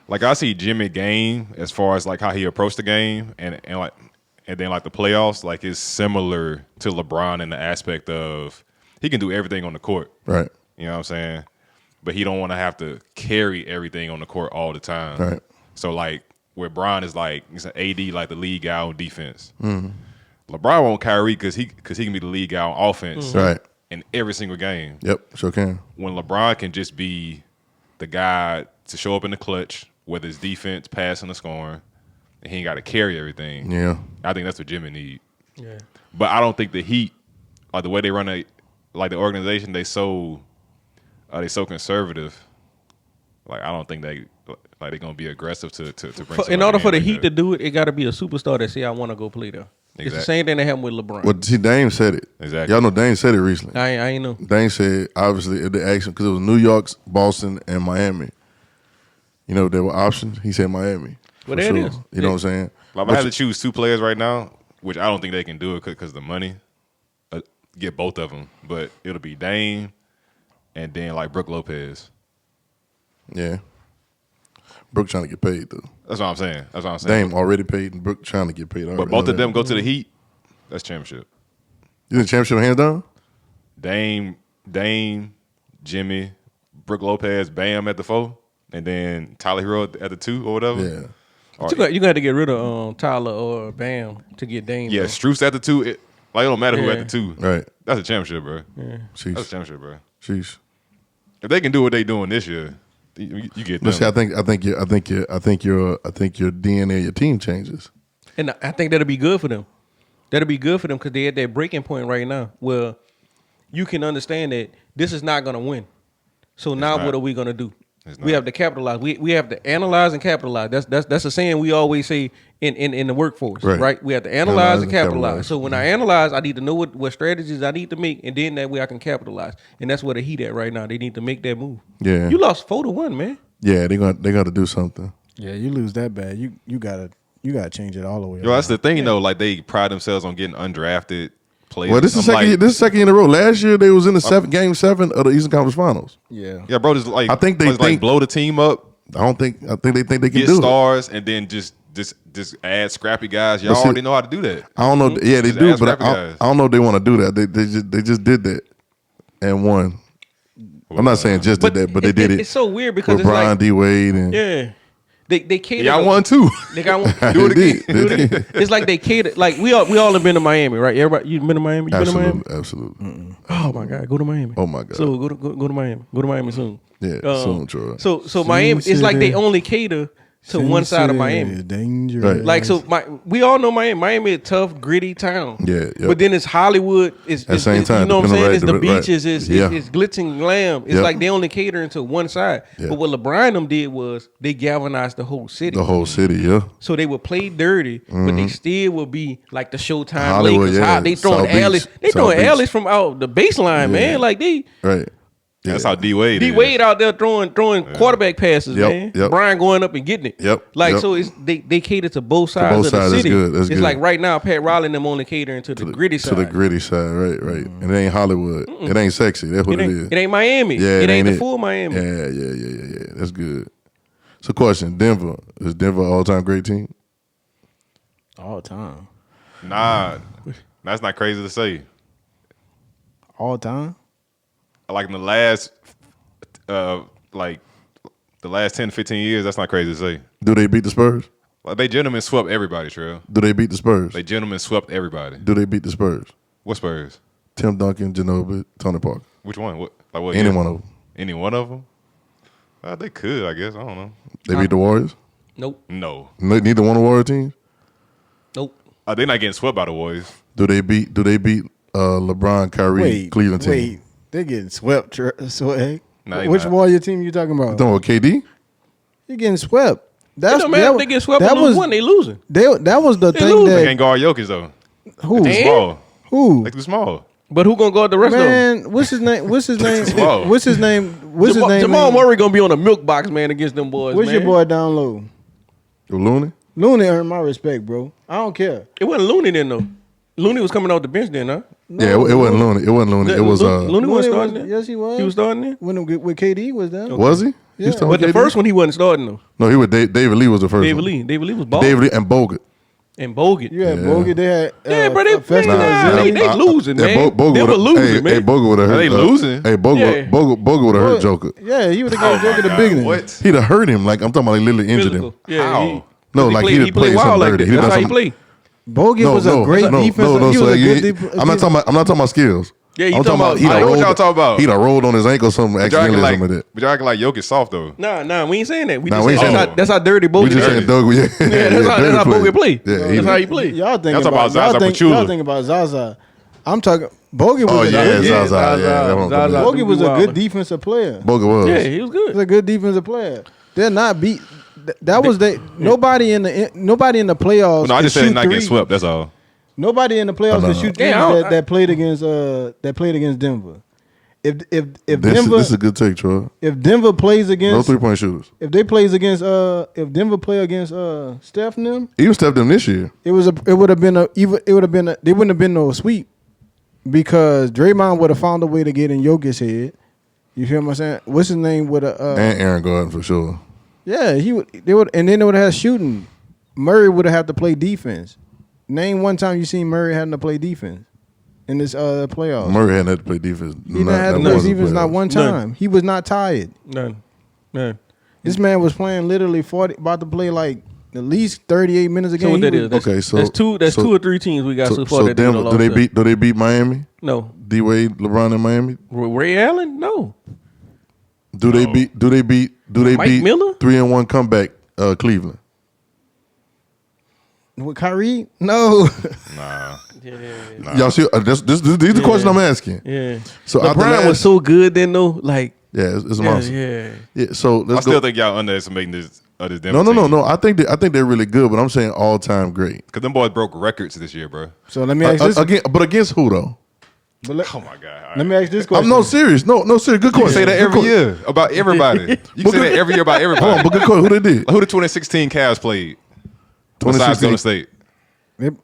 Speaker 4: like I see Jimmy game as far as like how he approached the game and then like the playoffs, like it's similar to LeBron in the aspect of he can do everything on the court.
Speaker 1: Right.
Speaker 4: You know what I'm saying? But he don't want to have to carry everything on the court all the time.
Speaker 1: Right.
Speaker 4: So like where Bron is like he's an AD like the lead guy on defense.
Speaker 1: Mm-hmm.
Speaker 4: LeBron won't Kyrie because he can be the lead guy on offense,
Speaker 1: Right.
Speaker 4: in every single game.
Speaker 1: Yep, sure can.
Speaker 4: When LeBron can just be the guy to show up in the clutch, whether it's defense, passing, or scoring, and he ain't got to carry everything.
Speaker 1: Yeah.
Speaker 4: I think that's what Jimmy need.
Speaker 2: Yeah.
Speaker 4: But I don't think the Heat, like the way they run like the organization, they so conservative. Like I don't think they're gonna be aggressive to bring.
Speaker 2: In order for the Heat to do it, it got to be a superstar that say I want to go play there. It's the same thing that happened with LeBron.
Speaker 1: Well, see, Dame said it.
Speaker 4: Exactly.
Speaker 1: Y'all know Dame said it recently.
Speaker 2: I ain't know.
Speaker 1: Dame said, obviously, if they asked him, because it was New York, Boston, and Miami. You know, there were options. He said Miami.
Speaker 2: Well, there it is.
Speaker 1: You know what I'm saying?
Speaker 4: Like, if I had to choose two players right now, which I don't think they can do it because of the money, get both of them. But it'll be Dame and then like Brook Lopez.
Speaker 1: Yeah. Brook trying to get paid, though.
Speaker 4: That's what I'm saying.
Speaker 1: Dame already paid, and Brook trying to get paid.
Speaker 4: But both of them go to the Heat. That's championship.
Speaker 1: You think championship hands down?
Speaker 4: Dame, Jimmy, Brook Lopez, Bam at the 4, and then Tyler Hero at the 2 or whatever.
Speaker 1: Yeah.
Speaker 2: You got to get rid of Tyler or Bam to get Dame.
Speaker 4: Yeah,
Speaker 2: though.
Speaker 4: Struce at the 2. It don't matter who at the 2.
Speaker 1: Right.
Speaker 4: That's a championship, bro.
Speaker 2: Yeah.
Speaker 1: Sheesh.
Speaker 4: That's a championship, bro.
Speaker 1: Sheesh.
Speaker 4: If they can do what they doing this year, you get them.
Speaker 1: Listen, I think your DNA, your team changes.
Speaker 2: And I think that'll be good for them. That'll be good for them because they're at that breaking point right now where you can understand that this is not going to win. So now what are we going to do? We have to capitalize. We have to analyze and capitalize. That's a saying we always say in the workforce, right? We have to analyze and capitalize. So when I analyze, I need to know what strategies I need to make, and then that way I can capitalize. And that's where the Heat at right now. They need to make that move.
Speaker 1: Yeah.
Speaker 2: You lost 4-1, man.
Speaker 1: Yeah, they got to do something.
Speaker 3: Yeah, you lose that bad. You gotta change it all the way.
Speaker 4: Yo, that's the thing though. Like they pride themselves on getting undrafted players.
Speaker 1: Well, this is second year in a row. Last year they was in the game 7 of the Eastern Conference Finals.
Speaker 4: Yeah, bro. Just like
Speaker 1: I think they think
Speaker 4: blow the team up.
Speaker 1: I think they think they can
Speaker 4: Get
Speaker 1: do
Speaker 4: stars and then just add scrappy guys. Y'all already know how to do that.
Speaker 1: I don't know. Yeah, they
Speaker 4: Just
Speaker 1: do,
Speaker 4: add
Speaker 1: but
Speaker 4: scrappy
Speaker 1: I
Speaker 4: guys.
Speaker 1: don't know if they want to do that. They just did that and won. I'm not saying just did that, but they did it.
Speaker 2: It's so weird because
Speaker 1: with
Speaker 2: it's
Speaker 1: Brian
Speaker 2: like
Speaker 1: D. Wade and
Speaker 2: yeah. They cater.
Speaker 4: Y'all won too.
Speaker 2: They got one.
Speaker 1: do it again.
Speaker 2: It's like they cater. Like we all have been to Miami, right? Everybody, you been to Miami? You been to Miami?
Speaker 1: Absolutely.
Speaker 2: Oh my God, go to Miami.
Speaker 1: Oh my God.
Speaker 2: So go to Miami. Go to Miami soon.
Speaker 1: Yeah, soon, Troy.
Speaker 2: So Miami, it's like they only cater to one side of Miami.
Speaker 3: Dangerous.
Speaker 1: Right.
Speaker 2: Like we all know Miami. Miami is a tough, gritty town.
Speaker 1: Yeah, yep.
Speaker 2: But then it's Hollywood. It's
Speaker 1: At the same time,
Speaker 2: you know what I'm saying?
Speaker 1: depending
Speaker 2: It's the
Speaker 1: right-
Speaker 2: beaches. It's glitz and glam. It's
Speaker 1: Yep.
Speaker 2: like they only catering to one side.
Speaker 1: Yeah.
Speaker 2: But what LeBron them did was they galvanized the whole city.
Speaker 1: The whole city, yeah.
Speaker 2: So they would play dirty, but they still would be like the Showtime
Speaker 1: Hollywood,
Speaker 2: Lakers.
Speaker 1: yeah.
Speaker 2: They throwing
Speaker 1: South Beach.
Speaker 2: alleys. They
Speaker 1: South
Speaker 2: throwing
Speaker 1: Beach.
Speaker 2: alleys from out the baseline, man. Like they
Speaker 1: Right. Yeah.
Speaker 4: That's how D Wade.
Speaker 2: D Wade out there throwing quarterback passes,
Speaker 1: Yep,
Speaker 2: man.
Speaker 1: yep.
Speaker 2: Brian going up and getting it.
Speaker 1: Yep,
Speaker 2: Like
Speaker 1: yep.
Speaker 2: so, it's they cater to both sides
Speaker 1: both
Speaker 2: of the
Speaker 1: sides. That's
Speaker 2: city.
Speaker 1: good, that's
Speaker 2: it's
Speaker 1: good.
Speaker 2: like right now, Pat Riley and them only catering to the gritty side.
Speaker 1: To the gritty side, right. And it ain't Hollywood. It ain't sexy. That's what it is.
Speaker 2: It ain't Miami.
Speaker 1: Yeah,
Speaker 2: it ain't the
Speaker 1: it.
Speaker 2: full Miami.
Speaker 1: Yeah. That's good. So, question: Denver, is Denver an all-time great team?
Speaker 3: All time.
Speaker 4: Nah, that's not crazy to say.
Speaker 3: All time.
Speaker 4: Like in the last, like the last 10, 15 years, that's not crazy to say.
Speaker 1: Do they beat the Spurs?
Speaker 4: Like they gentlemen swept everybody, Trail.
Speaker 1: Do they beat the Spurs?
Speaker 4: They gentlemen swept everybody.
Speaker 1: Do they beat the Spurs?
Speaker 4: What Spurs?
Speaker 1: Tim Duncan, Ginobili, Tony Parker.
Speaker 4: Which one? What
Speaker 1: Any
Speaker 4: year?
Speaker 1: one of them.
Speaker 4: Any one of them? They could, I guess. I don't know.
Speaker 1: They beat the Warriors?
Speaker 2: Nope.
Speaker 4: No.
Speaker 1: Neither one of the Warrior teams?
Speaker 2: Nope.
Speaker 4: They're not getting swept by the Warriors.
Speaker 1: Do they beat LeBron, Kyrie, Cleveland team?
Speaker 3: Wait, they're getting swept. Swag.
Speaker 4: No, they
Speaker 3: Which
Speaker 4: not.
Speaker 3: Warrior team you talking about?
Speaker 1: You talking about KD?
Speaker 3: You're getting swept. That's
Speaker 2: It don't matter if they get swept or lose one, they losing.
Speaker 3: That was the thing
Speaker 2: losing.
Speaker 4: They
Speaker 3: that
Speaker 4: can't guard Jokic though.
Speaker 3: who
Speaker 4: They too small.
Speaker 3: who
Speaker 4: They too small.
Speaker 2: But who gonna guard the rest of them?
Speaker 3: man. What's his name? What's his name?
Speaker 4: Small.
Speaker 3: What's his name? What's his name?
Speaker 2: Jamal
Speaker 3: man?
Speaker 2: Murray gonna be on a milk box, man, against them boys.
Speaker 3: What's
Speaker 2: man.
Speaker 3: your boy down low?
Speaker 1: Looney?
Speaker 3: Looney earned my respect, bro. I don't care.
Speaker 2: It wasn't Looney then though. Looney was coming off the bench then, huh?
Speaker 1: Yeah, it wasn't Looney. It wasn't Looney. It was
Speaker 2: Looney wasn't starting
Speaker 3: was,
Speaker 2: then.
Speaker 3: yes, he was.
Speaker 2: He was starting then.
Speaker 3: when KD was there.
Speaker 1: Was he?
Speaker 3: Yeah.
Speaker 2: But the first one he wasn't starting though.
Speaker 1: No, he was. David Lee was the first
Speaker 2: David
Speaker 1: one.
Speaker 2: Lee. David Lee was balling.
Speaker 1: David Lee and Bogut.
Speaker 2: And Bogut.
Speaker 3: You had
Speaker 1: Yeah.
Speaker 3: Bogut. They had
Speaker 2: Yeah, bro, they
Speaker 3: Festus
Speaker 2: nah,
Speaker 3: Ezeli.
Speaker 2: they losing, man.
Speaker 1: Bogut
Speaker 2: They were
Speaker 1: would've-
Speaker 2: losing,
Speaker 1: hey,
Speaker 2: man.
Speaker 1: Hey, Bogut would have hurt.
Speaker 4: They losing?
Speaker 1: Hey, Bogut would have hurt Joker.
Speaker 3: Yeah, he would have gave Joker the beginning.
Speaker 4: What?
Speaker 1: He'd have hurt him. Like I'm talking about, like literally injured
Speaker 2: Physical.
Speaker 1: him.
Speaker 2: Yeah.
Speaker 4: How?
Speaker 1: No, like he
Speaker 2: played
Speaker 1: played
Speaker 2: wild
Speaker 1: something
Speaker 2: like
Speaker 1: dirty.
Speaker 2: that.
Speaker 1: He
Speaker 2: That's
Speaker 1: done
Speaker 2: how he
Speaker 1: something-
Speaker 2: played.
Speaker 3: Bogut was a great defense. He was a good
Speaker 1: I'm not talking about skills.
Speaker 2: Yeah, you
Speaker 1: I'm
Speaker 2: talking about?
Speaker 4: I know what y'all talking about.
Speaker 1: He done rolled on his ankle something accidentally
Speaker 4: like,
Speaker 1: with it.
Speaker 4: but y'all acting like Jokic soft though.
Speaker 2: Nah, we ain't saying that. We
Speaker 1: Nah,
Speaker 2: just
Speaker 1: we ain't
Speaker 2: saying
Speaker 1: saying
Speaker 2: that's how dirty Bogut
Speaker 1: We just saying
Speaker 2: is.
Speaker 1: Doug. Yeah,
Speaker 2: That's how Bogut play.
Speaker 1: Yeah,
Speaker 2: That's how he play.
Speaker 3: Y'all
Speaker 4: Y'all talking about Zaza Pachulia.
Speaker 3: Y'all think about Zaza. I'm talking. Bogut was
Speaker 1: Oh
Speaker 3: a
Speaker 1: yeah,
Speaker 3: good,
Speaker 1: Zaza. Yeah,
Speaker 2: Zaza.
Speaker 3: Bogut was a
Speaker 2: Wilder.
Speaker 3: good defensive player.
Speaker 1: Bogut was.
Speaker 2: Yeah, he was
Speaker 3: He was
Speaker 2: good.
Speaker 3: a good defensive player. They're not beat. That was nobody in the playoffs.
Speaker 4: Well, no, I just said
Speaker 3: could
Speaker 4: not
Speaker 3: shoot
Speaker 4: get
Speaker 3: threes.
Speaker 4: swept. That's all.
Speaker 3: Nobody in the playoffs
Speaker 1: no,
Speaker 3: could
Speaker 1: no.
Speaker 3: shoot threes
Speaker 2: Yeah,
Speaker 3: that played against Denver. If
Speaker 1: This
Speaker 3: Denver
Speaker 1: is a good take, Troy.
Speaker 3: if Denver plays
Speaker 1: No
Speaker 3: against
Speaker 1: 3-point shooters.
Speaker 3: if they plays against if Denver play against Steph and them,
Speaker 1: Even stepped them this year.
Speaker 3: it would have been they wouldn't have been no sweep because Draymond would have found a way to get in Jokic's head. You feel what I'm saying? What's his name would have
Speaker 1: And Aaron Gordon for sure.
Speaker 3: yeah, they would and then they would have had shooting. Murray would have had to play defense. Name one time you seen Murray having to play defense in this playoffs.
Speaker 1: Murray hadn't had to play defense.
Speaker 3: He didn't have to play defense not one time. He was not tired.
Speaker 2: None.
Speaker 3: This man was playing literally 40, about to play like at least 38 minutes a
Speaker 2: So
Speaker 3: game.
Speaker 2: what that
Speaker 3: He
Speaker 2: is?
Speaker 3: was-
Speaker 2: That's two or three teams we got so far
Speaker 1: So
Speaker 2: that they
Speaker 1: Denver,
Speaker 2: lost.
Speaker 1: do they beat Miami?
Speaker 2: No.
Speaker 1: D Wade, LeBron in Miami?
Speaker 2: Ray Allen? No.
Speaker 1: Do they beat
Speaker 2: Mike Miller?
Speaker 1: 3-1 comeback Cleveland?
Speaker 3: With Kyrie? No.
Speaker 4: Nah.
Speaker 2: Yeah.
Speaker 1: Y'all see these are the questions I'm asking.
Speaker 2: Yeah.
Speaker 1: So after
Speaker 2: LeBron was so good then though. Like
Speaker 1: yeah, it's a
Speaker 2: yeah,
Speaker 1: monster.
Speaker 2: yeah.
Speaker 1: So
Speaker 4: I
Speaker 1: let's
Speaker 4: still
Speaker 1: go.
Speaker 4: think y'all underestimating this Denver
Speaker 1: No. I think they're really good, but I'm saying all time great.
Speaker 4: Because them boys broke records this year, bro.
Speaker 3: So let me ask this.
Speaker 1: But against who though?
Speaker 3: But
Speaker 4: Oh my god.
Speaker 3: let me ask this question.
Speaker 1: I'm no serious. No serious. Good
Speaker 4: You
Speaker 1: question.
Speaker 4: say that
Speaker 1: Good
Speaker 4: every
Speaker 1: question.
Speaker 4: year about everybody. You can say that every year about
Speaker 1: Hold on,
Speaker 4: everybody.
Speaker 1: but good question. Who they did?
Speaker 4: Like, who the 2016 Cavs played? Besides
Speaker 1: 2016.
Speaker 4: Golden State.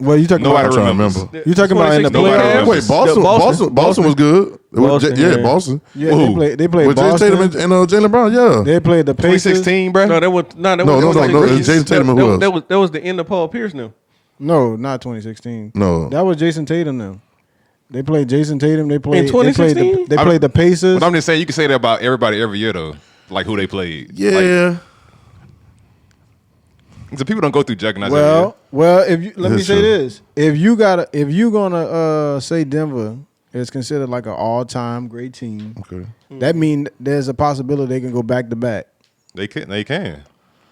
Speaker 3: Well, you talking
Speaker 4: Nobody
Speaker 3: about?
Speaker 1: trying to
Speaker 4: remembers.
Speaker 1: remember.
Speaker 3: You talking about in the
Speaker 4: Nobody
Speaker 3: playoffs?
Speaker 4: remembers.
Speaker 1: Wait, Boston was good.
Speaker 2: Boston,
Speaker 1: Yeah,
Speaker 2: yeah.
Speaker 1: Boston.
Speaker 3: Yeah,
Speaker 4: Who?
Speaker 3: they played
Speaker 1: With Jason
Speaker 3: Boston.
Speaker 1: Tatum and Jaylen Brown, yeah.
Speaker 3: They played the Pacers.
Speaker 4: 2016, bro.
Speaker 2: No, that was
Speaker 1: No,
Speaker 2: that was
Speaker 1: Jason Tatum and who else?
Speaker 2: that was the end of Paul Pierce now.
Speaker 3: No, not 2016.
Speaker 1: No.
Speaker 3: That was Jason Tatum now. They played Jason Tatum. They played.
Speaker 2: In 2016?
Speaker 3: They played the Pacers.
Speaker 4: But I'm just saying you can say that about everybody every year though. Like who they played.
Speaker 1: Yeah.
Speaker 4: So people don't go through juggernauts.
Speaker 3: Well, if you let me
Speaker 1: That's
Speaker 3: say
Speaker 1: true.
Speaker 3: this, if you gonna say Denver is considered like an all-time great team,
Speaker 1: Okay.
Speaker 3: that means there's a possibility they can go back to back.
Speaker 4: They can.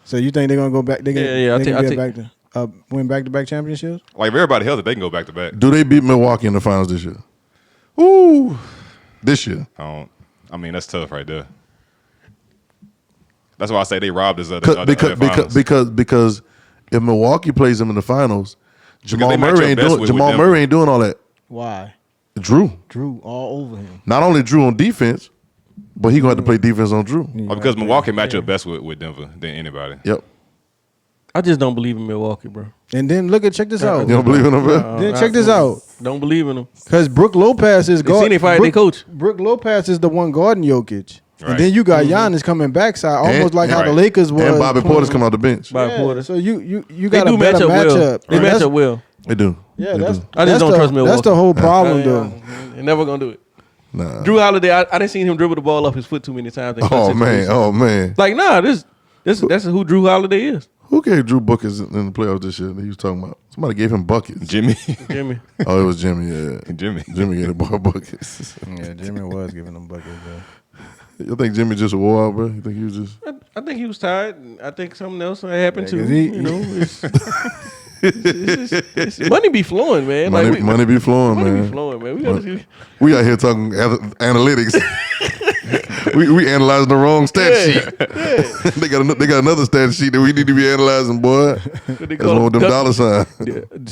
Speaker 3: So you think they're gonna go back? They can,
Speaker 2: Yeah,
Speaker 3: they can
Speaker 2: I
Speaker 3: get
Speaker 2: take-
Speaker 3: back to win back-to-back championships.
Speaker 4: Like if everybody healthy, they can go back to back.
Speaker 1: Do they beat Milwaukee in the finals this year?
Speaker 4: Ooh.
Speaker 1: This year.
Speaker 4: I mean, that's tough right there. That's why I say they robbed us of the
Speaker 1: Because if Milwaukee plays them in the finals, Jamal
Speaker 4: they match
Speaker 1: Murray
Speaker 4: up
Speaker 1: ain't
Speaker 4: best
Speaker 1: doing
Speaker 4: with
Speaker 1: Jamal
Speaker 4: Denver.
Speaker 1: Murray ain't doing all that.
Speaker 3: Why?
Speaker 1: Drew.
Speaker 3: Drew all over him.
Speaker 1: Not only Drew on defense, but he gonna have to play defense on Drew.
Speaker 4: because Milwaukee match up best with Denver than anybody.
Speaker 1: Yep.
Speaker 2: I just don't believe in Milwaukee, bro.
Speaker 3: And then check this out.
Speaker 1: You don't believe in him, bro?
Speaker 3: Then check this out.
Speaker 2: Don't believe in them.
Speaker 3: Because Brook Lopez is
Speaker 2: They seen they fired their coach.
Speaker 3: Brook Lopez is the one guarding Jokic.
Speaker 4: Right.
Speaker 3: And then you got Giannis coming backside, almost like how the
Speaker 4: right.
Speaker 3: Lakers was.
Speaker 1: And Bobby Porter's coming off the bench.
Speaker 2: Bobby Porter.
Speaker 3: So you
Speaker 2: They
Speaker 3: got
Speaker 2: do
Speaker 3: a
Speaker 2: match
Speaker 3: better
Speaker 2: up well.
Speaker 3: matchup.
Speaker 2: They
Speaker 3: And
Speaker 2: match
Speaker 3: that's-
Speaker 2: up well.
Speaker 1: They do.
Speaker 3: Yeah,
Speaker 1: They
Speaker 3: that's
Speaker 1: do.
Speaker 2: I just
Speaker 3: that's
Speaker 2: don't
Speaker 3: the-
Speaker 2: trust Milwaukee.
Speaker 3: That's the whole problem, though.
Speaker 2: They're never gonna do it.
Speaker 1: Nah.
Speaker 2: Drew Holiday, I didn't see him dribble the ball off his foot too many times.
Speaker 1: Oh man.
Speaker 2: Like nah, that's who Drew Holiday is.
Speaker 1: Who gave Drew buckets in the playoffs this year that he was talking about? Somebody gave him buckets.
Speaker 4: Jimmy.
Speaker 2: Jimmy.
Speaker 1: Oh, it was Jimmy, yeah.
Speaker 4: Jimmy.
Speaker 1: Jimmy gave the ball buckets.
Speaker 3: Yeah, Jimmy was giving them buckets, though.
Speaker 1: You think Jimmy just wore out, bro? You think he was just...
Speaker 2: I think he was tired. And I think something else happened
Speaker 3: Yeah,
Speaker 2: too.
Speaker 3: 'cause he-
Speaker 2: You know, it's money be flowing, man.
Speaker 1: Money be flowing,
Speaker 2: money
Speaker 1: man.
Speaker 2: be flowing, man. We gotta see.
Speaker 1: We out here talking analytics. we analyzing the wrong stat sheet. they got another stat sheet that we need to be analyzing, boy.
Speaker 2: What they
Speaker 1: That's one with them dollar signs.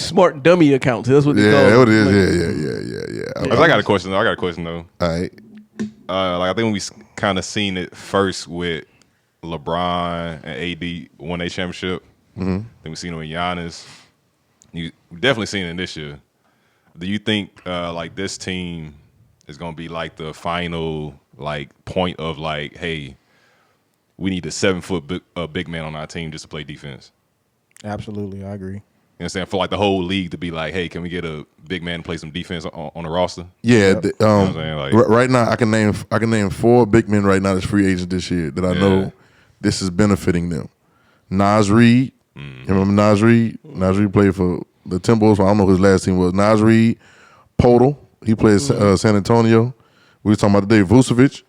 Speaker 2: Smart dummy accounts. That's what they
Speaker 1: Yeah,
Speaker 2: call
Speaker 1: what
Speaker 2: them.
Speaker 1: it is. Yeah.
Speaker 4: I got a question though.
Speaker 1: All right.
Speaker 4: Like I think we kind of seen it first with LeBron and AD won a championship. Then we seen it with Giannis. You definitely seen it this year. Do you think like this team is gonna be like the final like point of like, hey, we need a 7-foot big man on our team just to play defense?
Speaker 3: Absolutely, I agree.
Speaker 4: You know what I'm saying? For like the whole league to be like, hey, can we get a big man to play some defense on the roster?
Speaker 1: Yeah.
Speaker 4: You know what I'm saying? Like,
Speaker 1: Right now, I can name 4 big men right now that's free agents this year that I know this is benefiting them. Nas Reed, You remember Nas Reed? Nas Reed played for the Timberwolves. I don't know who his last team was. Nas Reed, Podol. He played San Antonio. We were talking about today. Vucevic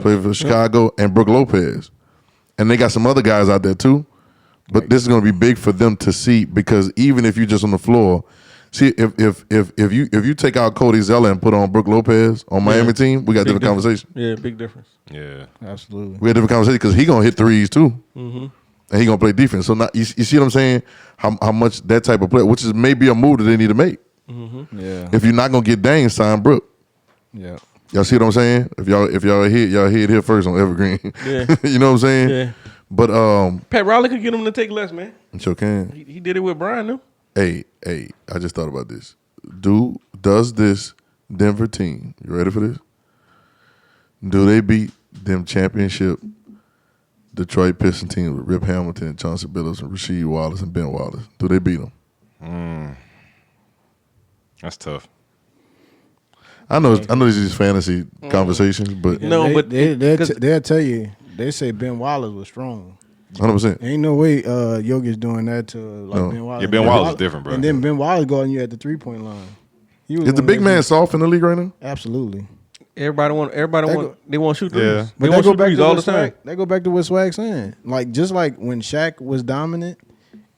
Speaker 1: played for Chicago, and Brook Lopez. And they got some other guys out there too. But this is going to be big for them to see, because even if you're just on the floor, see if you take out Cody Zeller and put on Brook Lopez on Miami team, we got a different conversation.
Speaker 2: Yeah, big difference.
Speaker 4: Yeah,
Speaker 3: absolutely.
Speaker 1: We got a different conversation because he gonna hit threes too, and he gonna play defense. So now you see what I'm saying? How much that type of player, which is maybe a move that they need to make.
Speaker 3: Yeah.
Speaker 1: If you're not gonna get Dame, sign Brook.
Speaker 3: Yeah.
Speaker 1: Y'all see what I'm saying? If y'all hit here first on Evergreen.
Speaker 2: Yeah.
Speaker 1: You know what I'm saying?
Speaker 2: Yeah.
Speaker 1: But
Speaker 2: Pat Riley could get him to take less, man.
Speaker 1: sure can.
Speaker 2: He did it with Brian, though.
Speaker 1: Hey, I just thought about this. Does this Denver team, you ready for this? Do they beat them championship Detroit Pistons team with Rip Hamilton, Chauncey Billups, and Rasheed Wallace and Ben Wallace? Do they beat them?
Speaker 4: That's tough.
Speaker 1: I know these is fantasy conversations, but
Speaker 3: they'll tell you. They say Ben Wallace was strong.
Speaker 1: 100%.
Speaker 3: Ain't no way Jokic doing that to Ben Wallace.
Speaker 4: Yeah, Ben Wallace is different, bro.
Speaker 3: And then Ben Wallace guarding you at the 3-point line.
Speaker 1: Is the big man soft in the league right now?
Speaker 3: Absolutely.
Speaker 2: Everybody want to shoot threes.
Speaker 4: Yeah.
Speaker 2: They
Speaker 3: But
Speaker 2: want to shoot threes all the time.
Speaker 3: They go back to what Swag's saying. Like, just like when Shaq was dominant,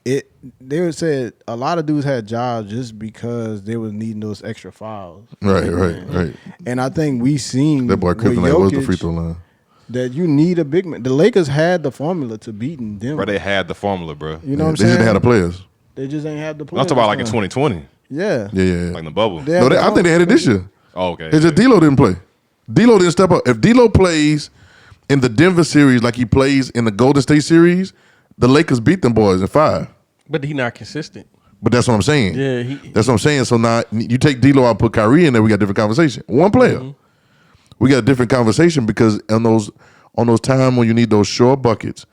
Speaker 3: they would say a lot of dudes had jobs just because they was needing those extra fouls.
Speaker 1: Right.
Speaker 3: And I think we seen
Speaker 1: That boy
Speaker 3: with
Speaker 1: Kryptonite was the
Speaker 3: Jokic
Speaker 1: free throw line.
Speaker 3: that you need a big man. The Lakers had the formula to beating Denver.
Speaker 4: Bro, they had the formula, bro.
Speaker 3: You know what I'm
Speaker 1: They
Speaker 3: saying?
Speaker 1: just had the players.
Speaker 3: They just ain't had the players.
Speaker 4: I'm talking about like in 2020,
Speaker 3: Yeah.
Speaker 1: Yeah.
Speaker 4: like in the bubble.
Speaker 3: They
Speaker 1: No, I think they had it this year.
Speaker 4: Oh, okay.
Speaker 1: It's just D'Lo didn't play. D'Lo didn't step up. If D'Lo plays in the Denver series like he plays in the Golden State series, the Lakers beat them boys in 5.
Speaker 2: But he not consistent.
Speaker 1: But that's what I'm saying.
Speaker 2: Yeah,
Speaker 1: that's what I'm saying. So now you take D'Lo out, put Kyrie in there, we got a different conversation. One player, we got a different conversation because on those times when you need those short buckets,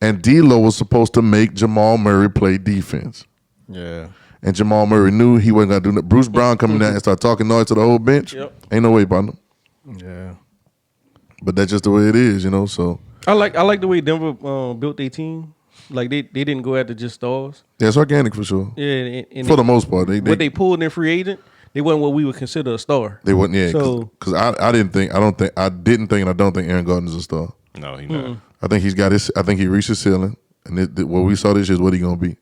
Speaker 1: and D'Lo was supposed to make Jamal Murray play defense.
Speaker 3: Yeah.
Speaker 1: And Jamal Murray knew he wasn't gonna do that. Bruce Brown coming down and start talking noise to the whole bench.
Speaker 2: Yep.
Speaker 1: Ain't no way about him.
Speaker 3: Yeah.
Speaker 1: But that's just the way it is, you know. So
Speaker 2: I like the way Denver built their team. Like they didn't go after just stars.
Speaker 1: yeah, it's organic for sure.
Speaker 2: Yeah, and
Speaker 1: For the most part,
Speaker 2: they pulled in free agent, they wasn't what we would consider a star.
Speaker 1: They wasn't. Yeah,
Speaker 2: So-
Speaker 1: because I didn't think and I don't think Aaron Gordon's a star.
Speaker 4: No, he not.
Speaker 1: I think he's got his. I think he reached his ceiling, and what we saw this year is what he gonna be.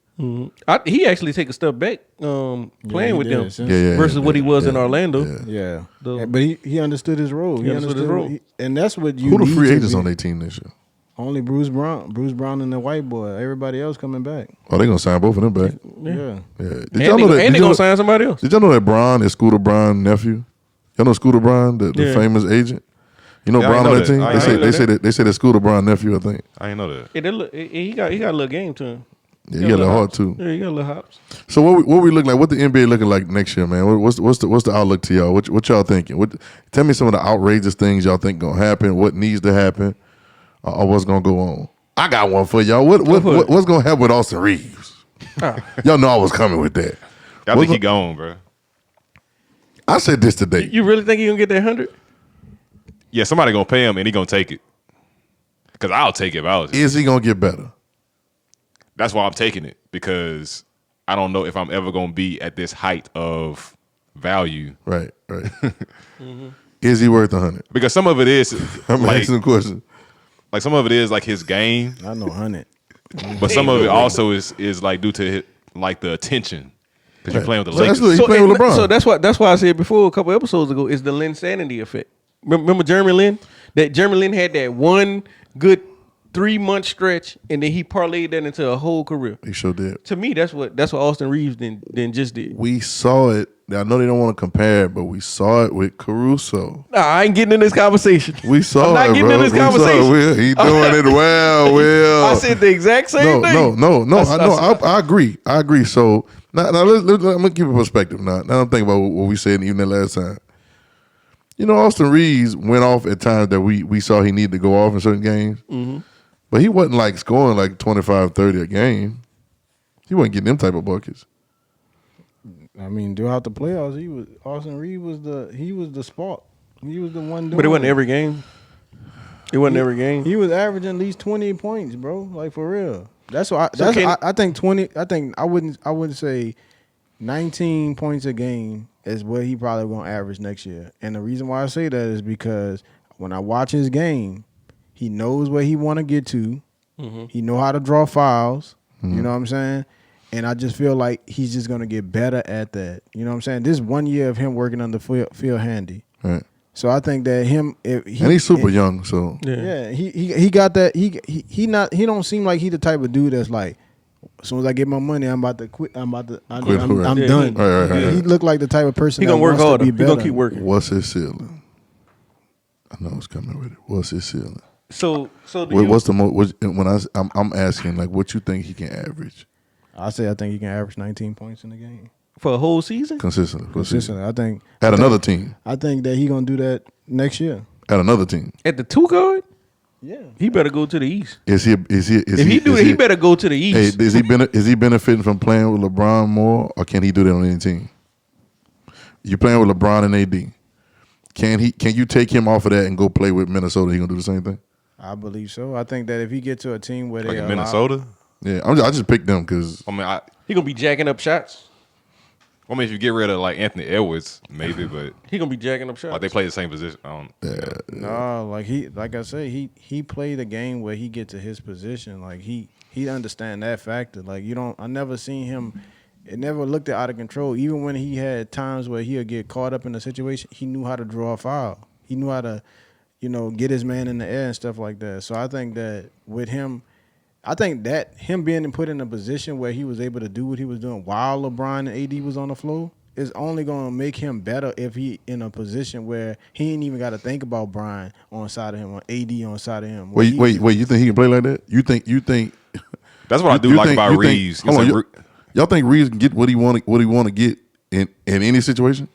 Speaker 2: He actually take a step back playing with them
Speaker 1: Yeah,
Speaker 2: versus what he was in Orlando.
Speaker 1: Yeah.
Speaker 3: Yeah. But he understood his role. He
Speaker 2: understood his role.
Speaker 3: And that's what you
Speaker 1: Who the
Speaker 3: need
Speaker 1: free
Speaker 3: to
Speaker 1: agents
Speaker 3: be.
Speaker 1: on their team this year?
Speaker 3: Only Bruce Brown. Bruce Brown and the white boy. Everybody else coming back.
Speaker 1: Oh, they gonna sign both of them back.
Speaker 3: Yeah.
Speaker 1: Yeah. Did
Speaker 2: And
Speaker 1: y'all know that?
Speaker 2: they gonna sign somebody else.
Speaker 1: Did y'all know that Bron is Scooter Braun's nephew? Y'all know Scooter Braun, the famous agent. You know
Speaker 4: Yeah, I
Speaker 1: Braun
Speaker 4: know
Speaker 1: on that
Speaker 4: that.
Speaker 1: team.
Speaker 4: I
Speaker 1: They say that Scooter Braun nephew. I think.
Speaker 4: I ain't know that.
Speaker 2: He got a little game to him.
Speaker 1: Yeah, he got a little heart too.
Speaker 2: Yeah, he got a little hops.
Speaker 1: So what we look like? What the NBA looking like next year, man? What's the outlook to y'all? What y'all thinking? Tell me some of the outrageous things y'all think gonna happen. What needs to happen, or what's gonna go on? I got one for y'all. What's gonna happen with Austin Reeves? Y'all know I was coming with that.
Speaker 4: I think he gone, bro.
Speaker 1: I said this today.
Speaker 2: You really think he gonna get that 100?
Speaker 4: Yeah, somebody gonna pay him and he gonna take it. Cause I'll take it if I was you.
Speaker 1: Is he gonna get better?
Speaker 4: That's why I'm taking it, because I don't know if I'm ever gonna be at this height of value.
Speaker 1: Right. Is he worth 100?
Speaker 4: Because some of it is
Speaker 1: I'm asking a question.
Speaker 4: like some of it is like his game,
Speaker 3: I know 100.
Speaker 4: but some of it also is like due to like the attention. Because you're playing with the
Speaker 1: So
Speaker 4: Lakers.
Speaker 1: that's what he playing with LeBron.
Speaker 2: So that's why I said before a couple episodes ago is the Lin sanity effect. Remember Jeremy Lin? That Jeremy Lin had that one good 3-month stretch, and then he parlayed that into a whole career.
Speaker 1: He sure did.
Speaker 2: To me, that's what Austin Reeves then just did.
Speaker 1: We saw it. I know they don't want to compare it, but we saw it with Caruso.
Speaker 2: Nah, I ain't getting in this conversation.
Speaker 1: We saw
Speaker 2: I'm not
Speaker 1: it,
Speaker 2: getting
Speaker 1: bro.
Speaker 2: in this
Speaker 1: We saw it,
Speaker 2: conversation.
Speaker 1: Will. He doing it well, Will.
Speaker 2: I said the exact same thing.
Speaker 1: No. I agree. I agree. So now I'm gonna give a perspective. Now I'm thinking about what we said even that last time. You know, Austin Reeves went off at times that we saw he needed to go off in certain games, but he wasn't like scoring like 25, 30 a game. He wasn't getting them type of buckets.
Speaker 3: I mean, throughout the playoffs, Austin Reeves was the spark. He was the one doing
Speaker 2: But it wasn't every game. It wasn't every game.
Speaker 3: He was averaging at least 20 points, bro. Like, for real. That's why. I think 20. I wouldn't say 19 points a game is what he probably gonna average next year. And the reason why I say that is because when I watch his game, he knows where he want to get to. Mm-hmm. He know how to draw fouls. Mm-hmm. You know what I'm saying? And I just feel like he's just gonna get better at that. You know what I'm saying? This 1 year of him working under Phil Handy.
Speaker 1: Right.
Speaker 3: So I think that and
Speaker 1: he's super young. So
Speaker 3: he got that. He don't seem like he the type of dude that's like, as soon as I get my money, I'm about to quit. I'm done. Right. He look like the type of person
Speaker 2: he
Speaker 3: that
Speaker 2: gonna work harder. He
Speaker 3: gonna
Speaker 2: keep working.
Speaker 1: What's his ceiling? I know it's coming with it. What's his ceiling?
Speaker 2: So
Speaker 1: what's the most? I'm asking, like, what you think he can average?
Speaker 3: I think he can average 19 points in the game
Speaker 2: for a whole season.
Speaker 1: Consistently.
Speaker 3: I think
Speaker 1: another team.
Speaker 3: I think that he gonna do that next year
Speaker 1: at another team.
Speaker 2: At the 2 guard.
Speaker 3: Yeah,
Speaker 2: he better go to the East.
Speaker 1: If he do
Speaker 2: that, he better go to the East.
Speaker 1: Hey, is he benefiting from playing with LeBron more, or can he do that on any team? You playing with LeBron and AD. Can you take him off of that and go play with Minnesota? He gonna do the same thing?
Speaker 3: I believe so. I think that if he get to a team where
Speaker 4: like Minnesota,
Speaker 1: yeah, I just picked them because
Speaker 2: he gonna be jacking up shots.
Speaker 4: I mean, if you get rid of like Anthony Edwards, maybe, but
Speaker 2: he gonna be jacking up shots.
Speaker 4: Like they play the same position.
Speaker 3: No, like I say, he played a game where he get to his position. Like he understand that factor. Like I never seen him. It never looked out of control. Even when he had times where he'll get caught up in a situation, he knew how to draw a foul. He knew how to, get his man in the air and stuff like that. So I think that with him. I think that him being put in a position where he was able to do what he was doing while LeBron and AD was on the floor is only going to make him better if he in a position where he ain't even got to think about Brian on side of him or AD on side of him.
Speaker 1: Wait, you think he can play like that? You think
Speaker 4: that's what I do like about Reeves.
Speaker 1: Y'all think Reeves can get what he want to get in any situation?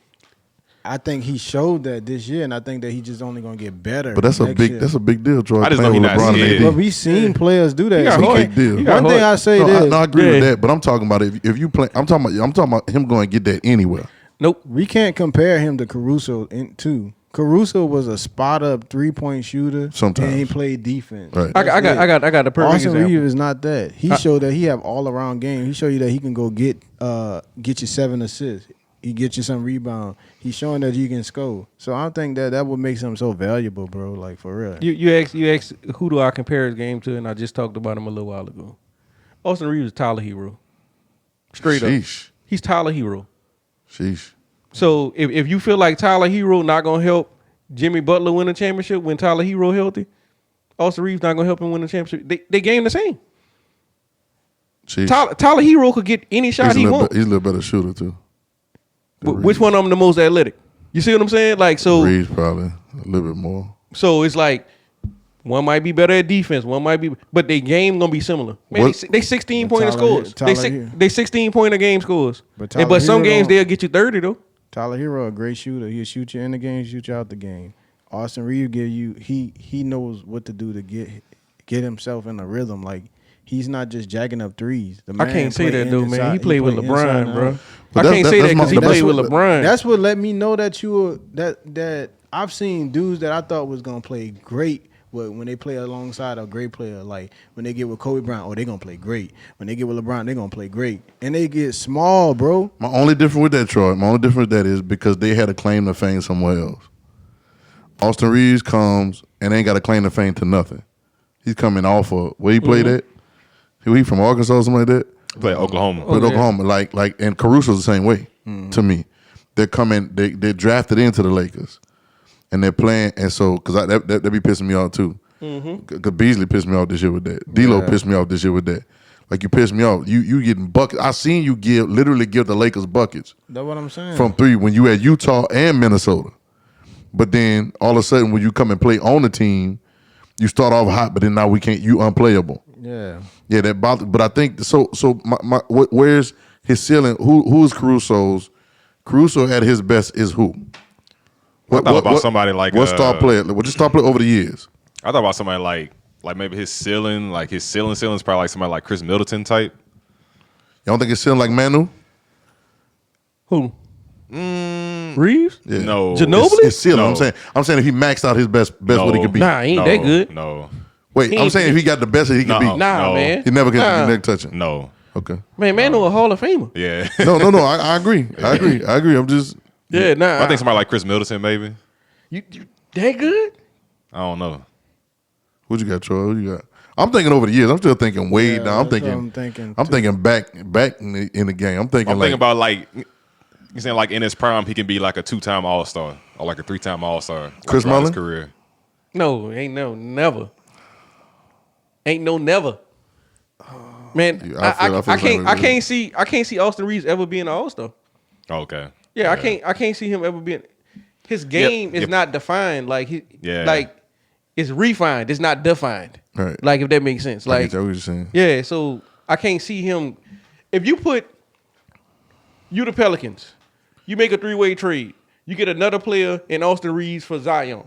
Speaker 3: I think he showed that this year, and I think that he's just only gonna get better.
Speaker 1: But that's a big deal, Troy.
Speaker 4: I just know he's not scared.
Speaker 3: But we seen players do that.
Speaker 1: It's a big deal.
Speaker 3: One thing I say is,
Speaker 1: I agree with that. But I'm talking about if you play, I'm talking about him going to get that anywhere.
Speaker 2: Nope.
Speaker 3: We can't compare him to Caruso too. Caruso was a spot up 3-point shooter.
Speaker 1: Sometimes
Speaker 3: and he played defense.
Speaker 1: Right.
Speaker 2: I got the perfect
Speaker 3: Austin
Speaker 2: example.
Speaker 3: Reeves is not that. He showed that he have all around game. He showed you that he can go get you 7 assists. He get you some rebound. He's showing that you can score. So I think that would make him so valuable, bro. Like for real.
Speaker 2: You asked who do I compare his game to, and I just talked about him a little while ago. Austin Reeves is Tyler Hero. Straight up. He's Tyler Hero.
Speaker 1: Sheesh.
Speaker 2: So if you feel like Tyler Hero not gonna help Jimmy Butler win a championship when Tyler Hero healthy, Austin Reeves not gonna help him win a championship. They game the same. Tyler Hero could get any shot he wants.
Speaker 1: He's a little better shooter too.
Speaker 2: Which one of them the most athletic? You see what I'm saying? Like so,
Speaker 1: Reeves probably a little bit more.
Speaker 2: So it's like one might be better at defense, one might be, but they game gonna be similar. Man, they 16 pointer scores. They 16 pointer game scores. But some games they'll get you 30 though.
Speaker 3: Tyler Hero a great shooter. He'll shoot you in the game, shoot you out the game. Austin Reeves give you he knows what to do to get himself in a rhythm. Like he's not just jacking up threes.
Speaker 2: I can't say that though, man. He played with LeBron, bro. I can't say that because he played with LeBron.
Speaker 3: That's what let me know that that I've seen dudes that I thought was gonna play great. When they play alongside a great player, like when they get with Kobe Bryant, they're going to play great. When they get with LeBron, they're going to play great. And they get small, bro.
Speaker 1: My only difference with that, Troy, is because they had a claim to fame somewhere else. Austin Reeves comes and ain't got a claim to fame to nothing. He's coming off of where he played at. He from Arkansas or something like that?
Speaker 4: He played Oklahoma.
Speaker 1: Oklahoma. Like, and Caruso's the same way to me. They're coming, they drafted into the Lakers. And they're playing, and so because that be pissing me off too. Because Beasley pissed me off this year with that. D'Lo pissed me off this year with that. Like you pissed me off. You getting buckets. I seen you literally give the Lakers buckets.
Speaker 3: That's what I'm saying.
Speaker 1: From 3 when you had Utah and Minnesota. But then all of a sudden when you come and play on the team, you start off hot, but then now we can't. You unplayable.
Speaker 3: Yeah.
Speaker 1: Yeah, that bothers. But I think so. Where's his ceiling? Who's Caruso's? Caruso at his best is who?
Speaker 4: I thought about somebody like
Speaker 1: what star player? What's your star player over the years?
Speaker 4: I thought about somebody like maybe his ceiling is probably like somebody like Chris Middleton type.
Speaker 1: You don't think it's ceiling like Manu?
Speaker 2: Who? Reeves?
Speaker 1: Yeah.
Speaker 4: No.
Speaker 2: Ginobili?
Speaker 1: It's ceiling.
Speaker 4: No.
Speaker 1: I'm saying if he maxed out his best what he could be.
Speaker 2: Nah, he ain't that good.
Speaker 4: No.
Speaker 1: Wait, I'm saying if he got the best that he could be.
Speaker 2: Man.
Speaker 1: He never can touch him.
Speaker 4: No.
Speaker 1: Okay.
Speaker 2: Man, no a Hall of Famer.
Speaker 4: Yeah.
Speaker 1: No. I agree. I agree. I'm just.
Speaker 4: I think somebody like Chris Middleton, maybe.
Speaker 2: You that good?
Speaker 4: I don't know.
Speaker 1: What you got, Troy? What you got? I'm thinking over the years. I'm still thinking way down. I'm thinking back in the game. I'm thinking
Speaker 4: about like you saying like in his prime he can be like a 2-time All-Star or like a 3-time All-Star.
Speaker 1: Chris Mullin?
Speaker 4: His career.
Speaker 2: No, never. Ain't no never. Man, I can't see Austin Reeves ever being an All-Star.
Speaker 4: Okay.
Speaker 2: Yeah, I can't see him ever being. His game is not defined. Like like it's refined. It's not defined.
Speaker 1: Right.
Speaker 2: Like if that makes sense. Like
Speaker 1: what you're saying.
Speaker 2: Yeah, so I can't see him. If you put the Pelicans, you make a 3-way trade, you get another player in Austin Reeves for Zion.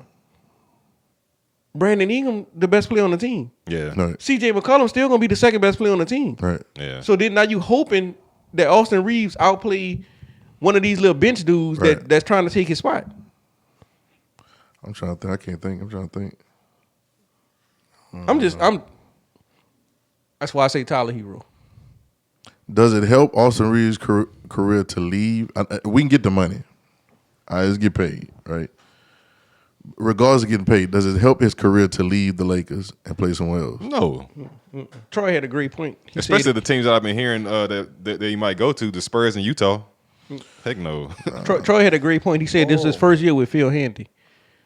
Speaker 2: Brandon Ingram, the best player on the team.
Speaker 4: Yeah.
Speaker 1: Right.
Speaker 2: CJ McCollum still gonna be the second best player on the team.
Speaker 1: Right.
Speaker 4: Yeah.
Speaker 2: So then now you hoping that Austin Reeves outplay one of these little bench dudes that's trying to take his spot.
Speaker 1: I'm trying to think. I can't think. I'm trying to think.
Speaker 2: That's why I say Tyler Hero.
Speaker 1: Does it help Austin Reeves' career to leave? We can get the money. I just get paid, right? Regardless of getting paid, does it help his career to leave the Lakers and play somewhere else?
Speaker 4: No.
Speaker 2: Troy had a great point.
Speaker 4: Especially the teams that I've been hearing that he might go to, the Spurs and Utah. Heck no.
Speaker 2: Troy had a great point. He said this is his first year with Phil Handy.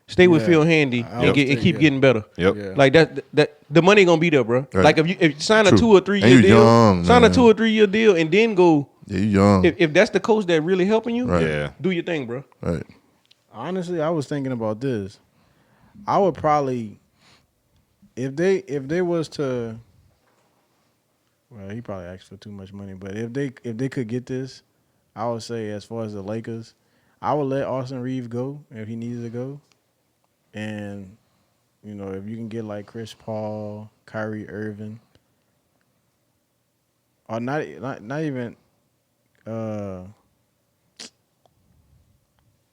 Speaker 2: Stay with Phil Handy and keep getting better.
Speaker 4: Yep.
Speaker 3: Yeah.
Speaker 2: Like that the money gonna be there, bro.
Speaker 1: Right.
Speaker 2: Like if you sign a 2 or 3
Speaker 1: And
Speaker 2: year
Speaker 1: you
Speaker 2: deal,
Speaker 1: young,
Speaker 2: sign
Speaker 1: man.
Speaker 2: a 2 or 3 year deal, and then go.
Speaker 1: Yeah, you young.
Speaker 2: If that's the coach that really helping you,
Speaker 1: Right.
Speaker 4: Yeah.
Speaker 2: do your thing, bro.
Speaker 1: Right.
Speaker 3: Honestly, I was thinking about this. I would probably, if they was to, well, he probably asked for too much money. But if they could get this, I would say as far as the Lakers, I would let Austin Reeves go if he needs to go, and if you can get like Chris Paul, Kyrie Irving, or not even.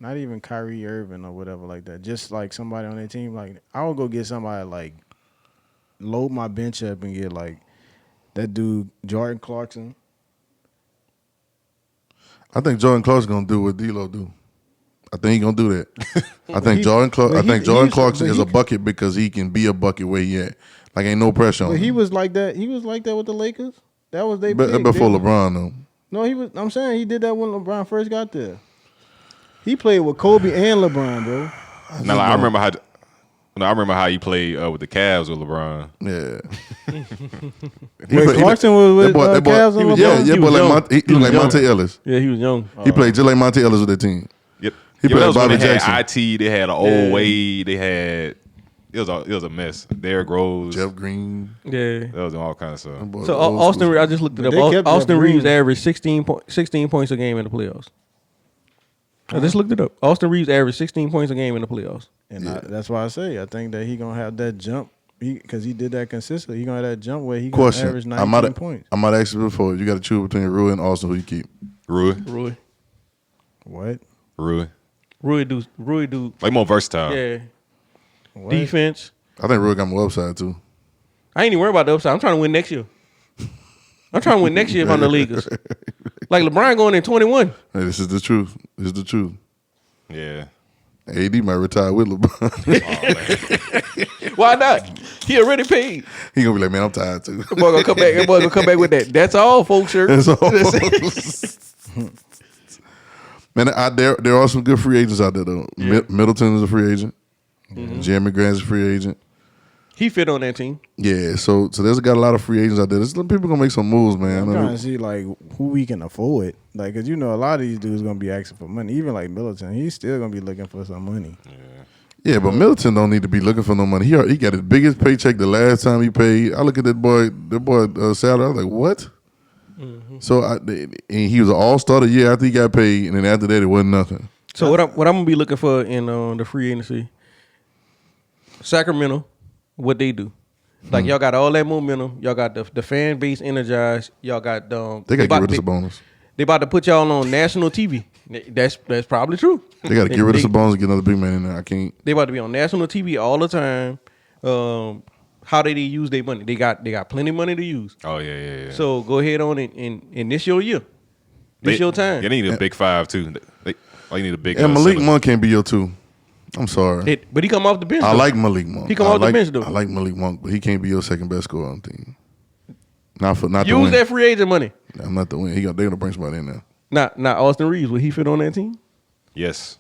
Speaker 3: Not even Kyrie Irving or whatever like that. Just like somebody on their team. Like I would go get somebody like load my bench up and get like that dude Jordan Clarkson.
Speaker 1: I think Jordan Clarkson gonna do what D'Lo do. I think he gonna do that. I think Jordan Clarkson is a bucket because he can be a bucket where he at. Like ain't no pressure on him.
Speaker 3: He was like that. He was like that with the Lakers. That was they.
Speaker 1: Before LeBron though.
Speaker 3: No, he was. I'm saying he did that when LeBron first got there. He played with Kobe and LeBron, bro.
Speaker 4: Now, I remember how he played with the Cavs with LeBron.
Speaker 1: Yeah.
Speaker 3: Clarkson was with Cavs and LeBron?
Speaker 1: Yeah, but he looked like Monte Ellis.
Speaker 2: Yeah, he was young.
Speaker 1: He played just like Monte Ellis with that team.
Speaker 4: Yep.
Speaker 1: He played Bobby Jackson.
Speaker 4: Had IT. They had an old Wade. They had it was a mess. Derrick Rose,
Speaker 1: Jeff Green.
Speaker 2: Yeah.
Speaker 4: That was all kinds of stuff.
Speaker 2: So Austin, I just looked it up. Austin Reeves averaged 16 points a game in the playoffs. I just looked it up. Austin Reeves averaged 16 points a game in the playoffs.
Speaker 3: And that's why I say I think that he gonna have that jump because he did that consistently. He gonna have that jump where he gonna average 19 points.
Speaker 1: I might ask you before. You got to choose between Rui and Austin. Who you keep?
Speaker 4: Rui.
Speaker 3: What?
Speaker 2: Rui do
Speaker 4: like more versatile.
Speaker 2: Yeah.
Speaker 3: What?
Speaker 2: Defense.
Speaker 1: I think Rui got more upside too.
Speaker 2: I ain't even worried about the upside. I'm trying to win next year. I'm trying to win next year if I'm the Lakers. Like LeBron going in 21.
Speaker 1: Hey, this is the truth. This is the truth.
Speaker 4: Yeah.
Speaker 1: AD might retire with LeBron.
Speaker 2: Why not? He already paid.
Speaker 1: He gonna be like, man, I'm tired too.
Speaker 2: That boy gonna come back with that. That's all, folks. Shirt.
Speaker 1: That's all. Man, there are some good free agents out there though. Yeah. Middleton is a free agent. Mm-hmm. Jeremy Grant's a free agent.
Speaker 2: He fit on that team.
Speaker 1: Yeah, so there's got a lot of free agents out there. There's people gonna make some moves, man.
Speaker 3: I'm trying to see like who we can afford, like, cause a lot of these dudes gonna be asking for money. Even like Middleton, he's still gonna be looking for some money.
Speaker 1: Yeah, but Middleton don't need to be looking for no money. He got his biggest paycheck the last time he paid. I look at that boy salary. I was like, what? Mm-hmm. So and he was an all-star the year after he got paid, and then after that it wasn't nothing.
Speaker 2: So what I'm gonna be looking for in the free agency, Sacramento. What they do, like y'all got all that momentum, y'all got the fan base energized, y'all got
Speaker 1: they got to get rid of Sabonis.
Speaker 2: They about to put y'all on national TV. That's probably true.
Speaker 1: They got to get rid of Sabonis and get another big man in there. I can't.
Speaker 2: They about to be on national TV all the time. how they use their money. They got plenty of money to use.
Speaker 4: Oh yeah.
Speaker 2: So go ahead on and this your year. This your time.
Speaker 4: Yeah, they need a big five too. They need a big.
Speaker 1: And Malik
Speaker 4: center.
Speaker 1: Monk can't be your 2. I'm sorry.
Speaker 2: But he come off the bench.
Speaker 1: I
Speaker 2: though.
Speaker 1: like Malik Monk.
Speaker 2: He come off the bench though.
Speaker 1: I like Malik Monk, but he can't be your second best scorer on the team. Not to
Speaker 2: Use
Speaker 1: win.
Speaker 2: that free agent money.
Speaker 1: I'm not the win. They're gonna bring somebody in there.
Speaker 2: Not Austin Reeves. Will he fit on that team?
Speaker 4: Yes,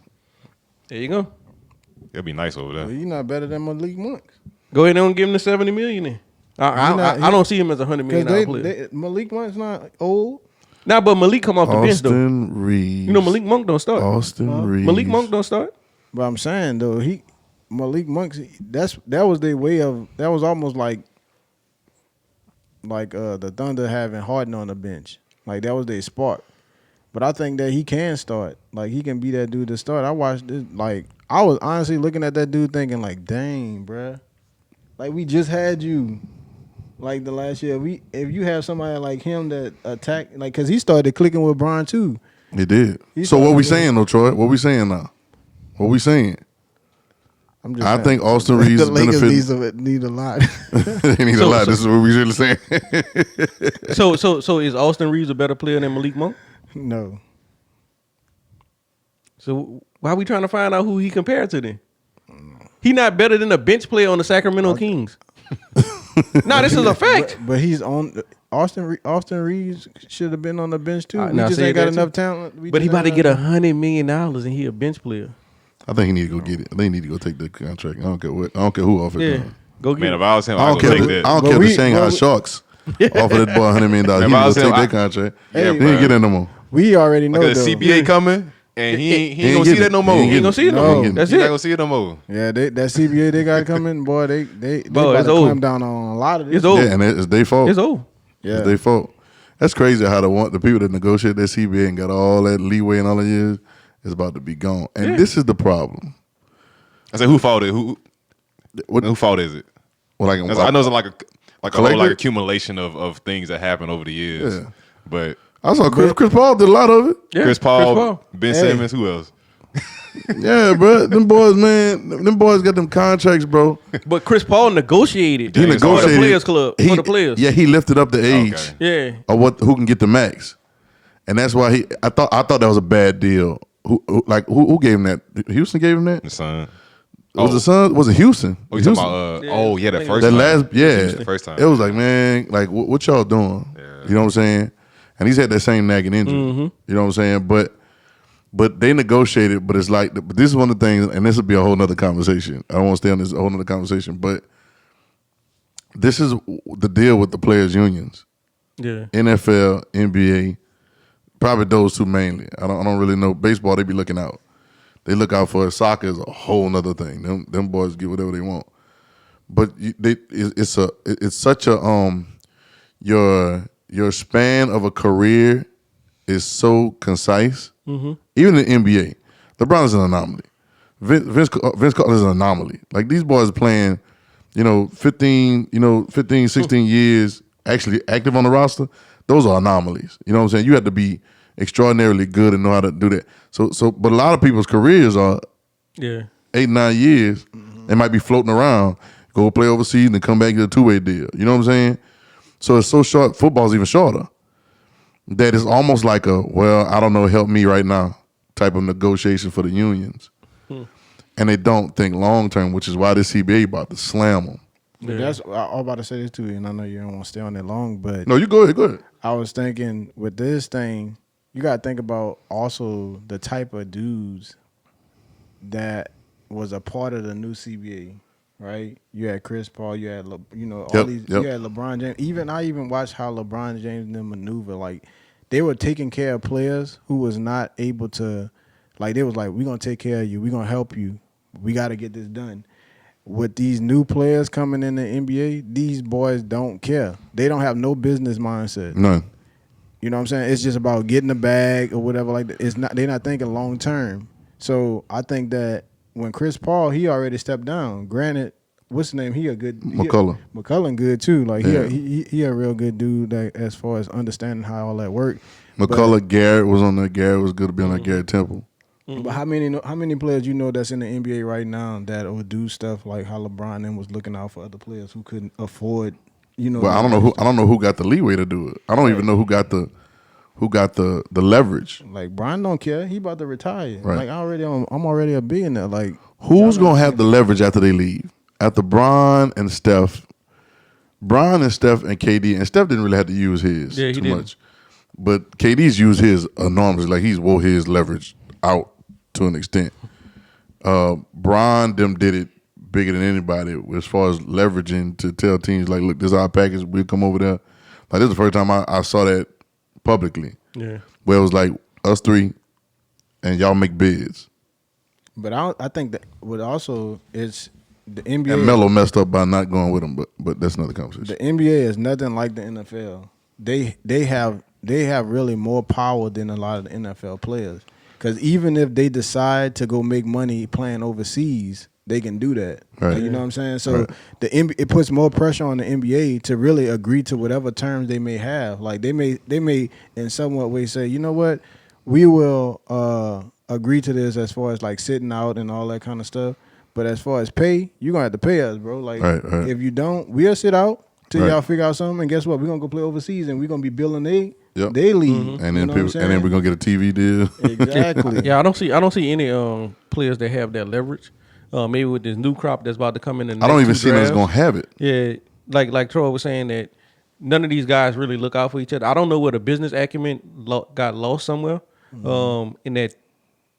Speaker 2: There you go.
Speaker 4: it'll be nice over
Speaker 3: Well,
Speaker 4: there.
Speaker 3: you're not better than Malik Monk.
Speaker 2: Go ahead and give him the $70 million. Then. I don't see him as a $100 million player.
Speaker 3: Malik Monk's not old.
Speaker 2: Nah, but Malik come off the bench though.
Speaker 1: Austin Reeves.
Speaker 2: You know Malik Monk don't start.
Speaker 1: Austin Reeves.
Speaker 2: Malik Monk don't start.
Speaker 3: But I'm saying though, Malik Monk, that was their way of, that was almost like the Thunder having Harden on the bench. Like that was their spark. But I think that he can start. Like he can be that dude to start. I watched this. Like I was honestly looking at that dude thinking like, dang, bruh. Like we just had you. Like the last year, if you have somebody like him that attack, like, cause he started clicking with Bron too.
Speaker 1: He did.
Speaker 3: He
Speaker 1: So what we
Speaker 3: started
Speaker 1: saying though, Troy? What we saying now? What we saying?
Speaker 3: I'm just
Speaker 1: I
Speaker 3: saying.
Speaker 1: think Austin Reeves
Speaker 3: the Lakers
Speaker 1: benefit.
Speaker 3: need a lot.
Speaker 1: They need a lot. This is what we really saying.
Speaker 2: So is Austin Reeves a better player than Malik Monk?
Speaker 3: No.
Speaker 2: So why are we trying to find out who he compared to then? He not better than a bench player on the Sacramento Kings. Nah, this is a fact.
Speaker 3: But he's on Austin Reeves should have been on the bench too. We
Speaker 2: now
Speaker 3: just
Speaker 2: say
Speaker 3: ain't got
Speaker 2: that
Speaker 3: enough
Speaker 2: too.
Speaker 3: talent.
Speaker 2: But he about to get $100 million and he a bench player.
Speaker 1: I think he need to go get it. I think he need to go take the contract. I don't care who offers
Speaker 2: Yeah.
Speaker 1: it.
Speaker 2: Go get
Speaker 4: Man,
Speaker 2: it.
Speaker 4: if I was him,
Speaker 1: I
Speaker 4: I
Speaker 1: don't
Speaker 4: would
Speaker 1: care.
Speaker 4: take
Speaker 1: I
Speaker 4: that.
Speaker 1: don't
Speaker 3: But
Speaker 1: care if
Speaker 3: we-
Speaker 1: the Shanghai
Speaker 3: but we-
Speaker 1: Sharks offer that boy $100 million. He
Speaker 4: If I
Speaker 1: need to
Speaker 4: was
Speaker 1: go
Speaker 4: him,
Speaker 1: take that
Speaker 4: I-
Speaker 1: contract.
Speaker 4: Yeah,
Speaker 1: He ain't
Speaker 4: bro.
Speaker 1: get in no more.
Speaker 3: We already know
Speaker 4: Because
Speaker 3: though.
Speaker 4: the CBA coming, and he ain't
Speaker 1: ain't
Speaker 4: gonna see
Speaker 1: getting
Speaker 4: that no
Speaker 1: it.
Speaker 4: more.
Speaker 1: He ain't
Speaker 2: He ain't gonna see it no
Speaker 3: No.
Speaker 2: more. That's
Speaker 4: He's not
Speaker 2: it.
Speaker 4: gonna see it no more.
Speaker 3: Yeah, that CBA they got coming, boy. They
Speaker 2: Bro,
Speaker 3: about
Speaker 2: it's
Speaker 3: to
Speaker 2: old.
Speaker 3: climb down on a lot of this.
Speaker 2: It's old.
Speaker 1: Yeah, and it's their fault.
Speaker 2: It's old.
Speaker 3: Yeah,
Speaker 1: It's their fault. That's crazy how the people that negotiate that CBA and got all that leeway and all the years is about to be gone. And
Speaker 2: Yeah.
Speaker 1: this is the problem.
Speaker 4: I said, who fault it? Who
Speaker 1: What
Speaker 4: fault is it?
Speaker 1: Well, like,
Speaker 4: I know it's like a whole
Speaker 1: Collective?
Speaker 4: like accumulation of things that happen over the years.
Speaker 1: Yeah.
Speaker 4: But
Speaker 1: I saw Chris Paul did a lot of it.
Speaker 2: Yeah.
Speaker 4: Chris Paul, Ben
Speaker 3: Hey.
Speaker 4: Simmons, who else?
Speaker 1: Yeah, bro. Them boys, man. Them boys got them contracts, bro.
Speaker 2: But Chris Paul negotiated.
Speaker 1: He
Speaker 4: James
Speaker 1: negotiated
Speaker 2: for the Players Club. For the players.
Speaker 1: Yeah, he lifted up the age
Speaker 4: Okay.
Speaker 2: Yeah.
Speaker 1: of who can get the max, and that's why I thought that was a bad deal. Who gave him that? Houston gave him that.
Speaker 4: The son.
Speaker 1: Was the Suns? Was it Houston?
Speaker 4: Oh, you talking
Speaker 1: Houston?
Speaker 4: about?
Speaker 2: Yeah.
Speaker 4: The
Speaker 2: I think
Speaker 4: first
Speaker 1: That
Speaker 4: time.
Speaker 1: last, yeah,
Speaker 4: The first time.
Speaker 1: It was like, man, like what y'all doing?
Speaker 4: Yeah.
Speaker 1: You know what I'm saying? And he's had that same nagging injury.
Speaker 2: Mm-hmm.
Speaker 1: You know what I'm saying? But they negotiated. But it's like, but this is one of the things, and this will be a whole nother conversation. I don't want to stay on this whole nother conversation, but this is the deal with the players' unions,
Speaker 2: Yeah.
Speaker 1: NFL, NBA, probably those two mainly. I don't really know. Baseball, they be looking out. They look out for it. Soccer is a whole nother thing. Them boys get whatever they want. But it's such a your span of a career is so concise.
Speaker 2: Mm-hmm.
Speaker 1: Even in the NBA, LeBron is an anomaly. Vince Carter is an anomaly. Like these boys are playing, 15, 16 years actually active on the roster. Those are anomalies. You know what I'm saying? You have to be extraordinarily good and know how to do that. So, but a lot of people's careers are
Speaker 2: Yeah.
Speaker 1: 8-9 years. They might be floating around, go play overseas, and then come back and get a two-way deal. You know what I'm saying? So it's so short. Football's even shorter. That it's almost like I don't know, help me right now type of negotiation for the unions. And they don't think long term, which is why the CBA about to slam them.
Speaker 3: But that's I was about to say this too, and I know you don't want to stay on that long, but
Speaker 1: No, you go ahead.
Speaker 3: I was thinking with this thing, you got to think about also the type of dudes that was a part of the new CBA, right? You had Chris Paul, you had all these, you had LeBron James. I even watched how LeBron James and them maneuver. Like they were taking care of players who was not able to, like they was like, we're gonna take care of you, we're gonna help you, we got to get this done. With these new players coming in the NBA, these boys don't care. They don't have no business mindset.
Speaker 1: None.
Speaker 3: You know what I'm saying? It's just about getting the bag or whatever like that. It's not. They're not thinking long term. So I think that when Chris Paul, he already stepped down. Granted, what's the name? He a good
Speaker 1: McCullough.
Speaker 3: McCullough good too. Like
Speaker 1: Yeah.
Speaker 3: he a real good dude that, as far as understanding how all that work.
Speaker 1: McCullough, Garrett was on there. Garrett was good to be on that Garrett Temple.
Speaker 3: But how many players you know that's in the NBA right now that would do stuff like how LeBron and was looking out for other players who couldn't afford,
Speaker 1: Well, I don't know who got the leeway to do it. I don't even know who got the leverage.
Speaker 3: Like Brian don't care. He about to retire.
Speaker 1: Right.
Speaker 3: Like I'm already a billionaire. Like
Speaker 1: who's gonna have the leverage after they leave? After Bron and Steph and KD, and Steph didn't really have to use his too much. But KD's used his enormously. Like he's wore his leverage out to an extent. Bron them did it bigger than anybody as far as leveraging to tell teams like, look, this is our package. We'll come over there. Like this is the first time I saw that publicly.
Speaker 2: Yeah.
Speaker 1: Where it was like us three and y'all make bids.
Speaker 3: But I think that what also is the NBA.
Speaker 1: And Melo messed up by not going with him, but that's another conversation.
Speaker 3: The NBA is nothing like the NFL. They have really more power than a lot of the NFL players. Because even if they decide to go make money playing overseas, they can do that.
Speaker 1: Right.
Speaker 3: Like, you know what I'm saying? So it puts more pressure on the NBA to really agree to whatever terms they may have. Like they may in somewhat way say, you know what, we will agree to this as far as like sitting out and all that kind of stuff. But as far as pay, you're gonna have to pay us, bro. Like if you don't, we'll sit out till y'all figure out something. And guess what? We're gonna go play overseas and we're gonna be billing they league.
Speaker 1: And then and then we're gonna get a TV deal.
Speaker 3: Exactly.
Speaker 2: Yeah, I don't see any players that have that leverage. Maybe with this new crop that's about to come in.
Speaker 1: I don't even see that's gonna have it.
Speaker 2: Yeah, like Troy was saying that none of these guys really look out for each other. I don't know where the business acumen got lost somewhere. In that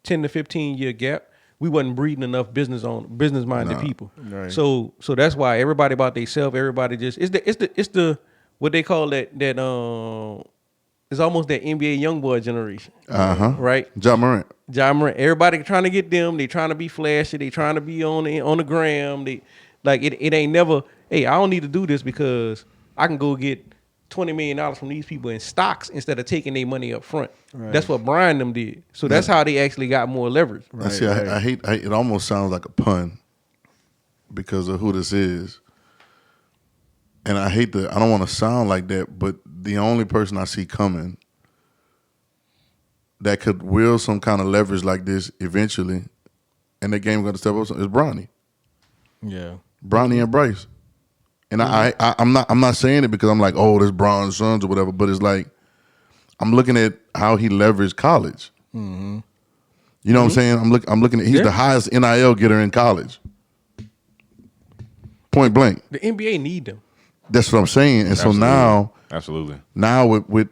Speaker 2: 10 to 15 year gap, we wasn't breeding enough business minded people.
Speaker 3: Right.
Speaker 2: So that's why everybody about themselves. Everybody just it's the what they call that it's almost that NBA young boy generation. Right.
Speaker 1: John Morant.
Speaker 2: Everybody trying to get them. They trying to be flashy. They trying to be on the gram. They like it ain't never. Hey, I don't need to do this because I can go get $20 million from these people in stocks instead of taking their money up front. Right. That's what Brian them did. So that's how they actually got more leverage.
Speaker 1: Right, see, I hate it. Almost sounds like a pun because of who this is, and I hate I don't want to sound like that, but the only person I see coming that could wield some kind of leverage like this eventually, and the game going to step up is Bronny.
Speaker 3: Yeah,
Speaker 1: Bronny and Bryce. And I'm not saying it because I'm like, oh, this Bron's sons or whatever, but it's like I'm looking at how he leveraged college. Mm-hmm. You know what I'm saying? I'm looking at he's the highest NIL getter in college. Point blank.
Speaker 2: The NBA need them.
Speaker 1: That's what I'm saying. And so now with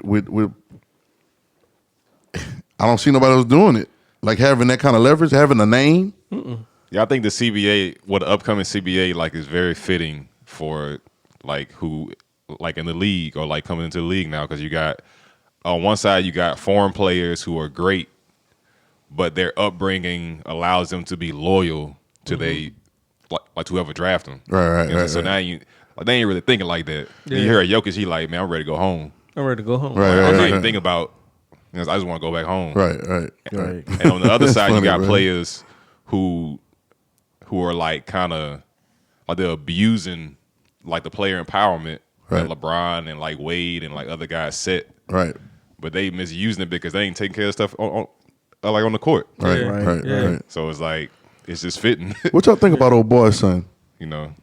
Speaker 1: I don't see nobody else doing it. Like having that kind of leverage, having a name.
Speaker 4: Yeah, I think the CBA, the upcoming CBA, like is very fitting for like who like in the league or like coming into the league now, because you got on one side you got foreign players who are great, but their upbringing allows them to be loyal to they like to whoever draft them.
Speaker 1: Right.
Speaker 4: So now they ain't really thinking like that. Yeah. You hear Jokic, he like, man, I'm ready to go home.
Speaker 2: I'm ready to go home.
Speaker 1: Right.
Speaker 4: I'm not even thinking about. I just want to go back home.
Speaker 1: Right.
Speaker 4: And on the other side, you got players who are like kind of like they're abusing like the player empowerment that LeBron and like Wade and like other guys set.
Speaker 1: Right.
Speaker 4: But they misusing it because they ain't taking care of stuff on the court.
Speaker 1: Right.
Speaker 4: So it's like it's just fitting.
Speaker 1: What y'all think about old boy's son?
Speaker 4: You know,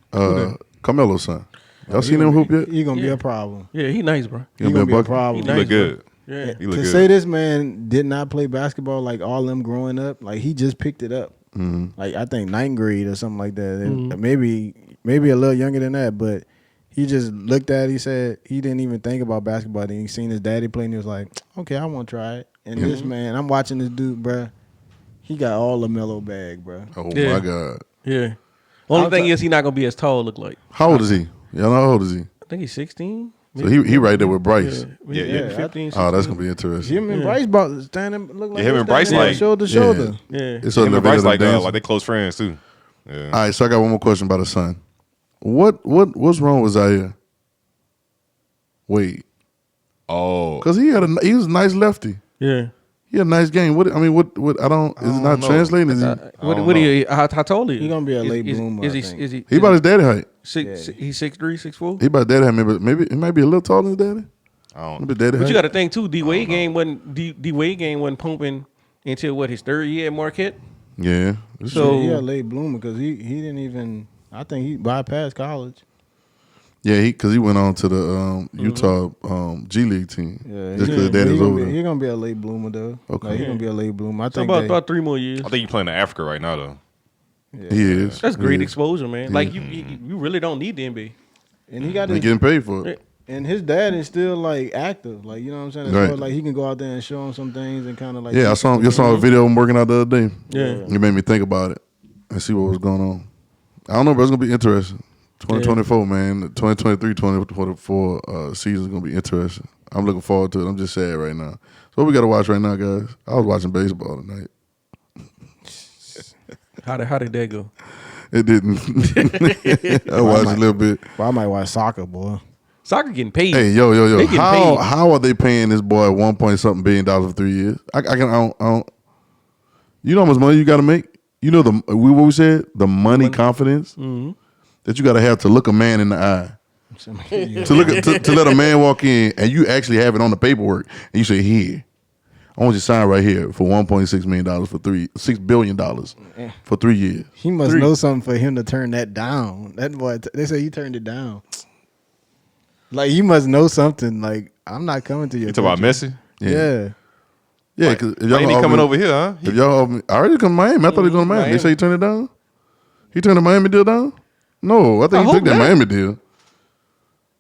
Speaker 1: Carmelo's son. Y'all seen him hoop yet?
Speaker 3: He gonna be a problem.
Speaker 2: Yeah, he nice, bro.
Speaker 3: He gonna be a problem.
Speaker 4: He look good.
Speaker 2: Yeah.
Speaker 4: He look
Speaker 3: to
Speaker 4: good.
Speaker 3: say this man did not play basketball like all them growing up, like he just picked it up. Like I think 9th grade or something like that. Maybe a little younger than that, but he just looked at it. He said he didn't even think about basketball. Then he seen his daddy play and he was like, okay, I want to try it. And this man, I'm watching this dude, bruh. He got all the mellow bag, bruh.
Speaker 1: Oh my God.
Speaker 2: Yeah. Only thing is he not gonna be as tall. Look like.
Speaker 1: How old is he? Y'all know how old is he?
Speaker 2: I think he's 16.
Speaker 1: So he right there with Bryce.
Speaker 4: Yeah.
Speaker 2: 15, 16.
Speaker 1: Oh, that's gonna be interesting.
Speaker 3: Him and Bryce about to stand him look like
Speaker 4: him and Bryce like
Speaker 3: shoulder to shoulder.
Speaker 2: Yeah.
Speaker 1: It's
Speaker 4: him and Bryce like
Speaker 1: dance.
Speaker 4: they close friends too. Yeah.
Speaker 1: All right, so I got one more question about his son. What's wrong with Zaire? Wait, because he was a nice lefty.
Speaker 2: Yeah.
Speaker 1: He had a nice game. What I don't. Is it not translating? Is he?
Speaker 2: What he? How tall is he?
Speaker 3: He gonna be a late bloomer.
Speaker 2: Is he?
Speaker 1: He about his daddy height.
Speaker 2: He's 6'3", 6'4".
Speaker 1: He about daddy height. Maybe he might be a little taller than his daddy.
Speaker 4: I don't know.
Speaker 1: Maybe daddy
Speaker 2: But
Speaker 1: height.
Speaker 2: you got to think too. D Wade game wasn't pumping until his third year at Marquette.
Speaker 1: Yeah.
Speaker 2: So
Speaker 3: he a late bloomer because he didn't even. I think he bypassed college.
Speaker 1: Yeah, because he went on to the Utah G League team.
Speaker 3: Yeah,
Speaker 1: just because dad is over there.
Speaker 3: He's gonna be a late bloomer though.
Speaker 1: Okay,
Speaker 3: Like, he's gonna be a late bloomer. I think
Speaker 2: about 3 more years.
Speaker 4: I think he's playing in Africa right now though.
Speaker 3: Yeah.
Speaker 1: He is.
Speaker 2: That's great
Speaker 1: He is.
Speaker 2: exposure, man. Like you really don't need the NBA.
Speaker 3: And he got
Speaker 1: He
Speaker 3: his,
Speaker 1: getting paid for it.
Speaker 3: and his dad is still like active. Like, you know what I'm saying? As
Speaker 1: Right.
Speaker 3: far as, like, he can go out there and show him some things and kind of like.
Speaker 1: Yeah, I saw a video of him working out the other day.
Speaker 2: Yeah.
Speaker 1: It made me think about it and see what was going on. I don't know, but it's gonna be interesting. 2024, man. The 2023-2024 season is gonna be interesting. I'm looking forward to it. I'm just sad right now. So what we gotta watch right now, guys? I was watching baseball tonight.
Speaker 2: How did that go?
Speaker 1: It didn't. I watched a little bit.
Speaker 3: Well, I might watch soccer, boy.
Speaker 2: Soccer getting paid.
Speaker 1: Hey, yo.
Speaker 2: They getting paid.
Speaker 1: How are they paying this boy $1 point something billion for 3 years? I don't. You know how much money you got to make? You know what we said? The money confidence that you got to have to look a man in the eye. to let a man walk in and you actually have it on the paperwork and you say, here, I want you to sign right here for $1.6 million for $6 billion for 3 years.
Speaker 3: He must know something for him to turn that down. That boy, they say he turned it down. Like, you must know something. Like, I'm not coming to your.
Speaker 4: You talking about Messi?
Speaker 3: Yeah.
Speaker 1: Yeah, because if
Speaker 4: Why ain't he coming over here, huh?
Speaker 1: If y'all, I already come to Miami. I thought he was going to Miami. They say he turned it down. He turned the Miami deal down. No, I think he took that Miami deal.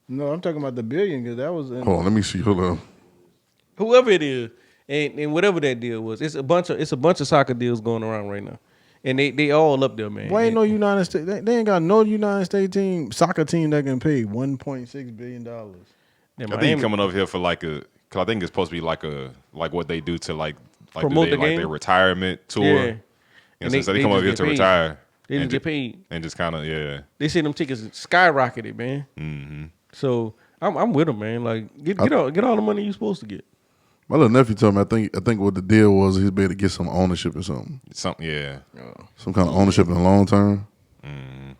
Speaker 3: No, I'm talking about the billion because that was.
Speaker 1: Hold on, let me see. Hold on.
Speaker 2: Whoever it is, and whatever that deal was, it's a bunch of soccer deals going around right now, and they all up there, man.
Speaker 3: Why ain't no United States? They ain't got no United States soccer team that can pay $1.6 billion.
Speaker 4: I think he's coming over here for cause I think it's supposed to be like what they do to like
Speaker 2: promote the game?
Speaker 4: their retirement tour.
Speaker 2: Yeah.
Speaker 4: And so they come over here to retire.
Speaker 2: They just get paid.
Speaker 4: And just kind of, yeah.
Speaker 2: They see them tickets skyrocketed, man. Mm-hmm. So I'm with them, man. Like get all the money you supposed to get.
Speaker 1: My little nephew told me I think what the deal was he's able to get some ownership or something.
Speaker 4: Something, yeah.
Speaker 1: Some kind of ownership in the long term.
Speaker 4: Mm-hmm.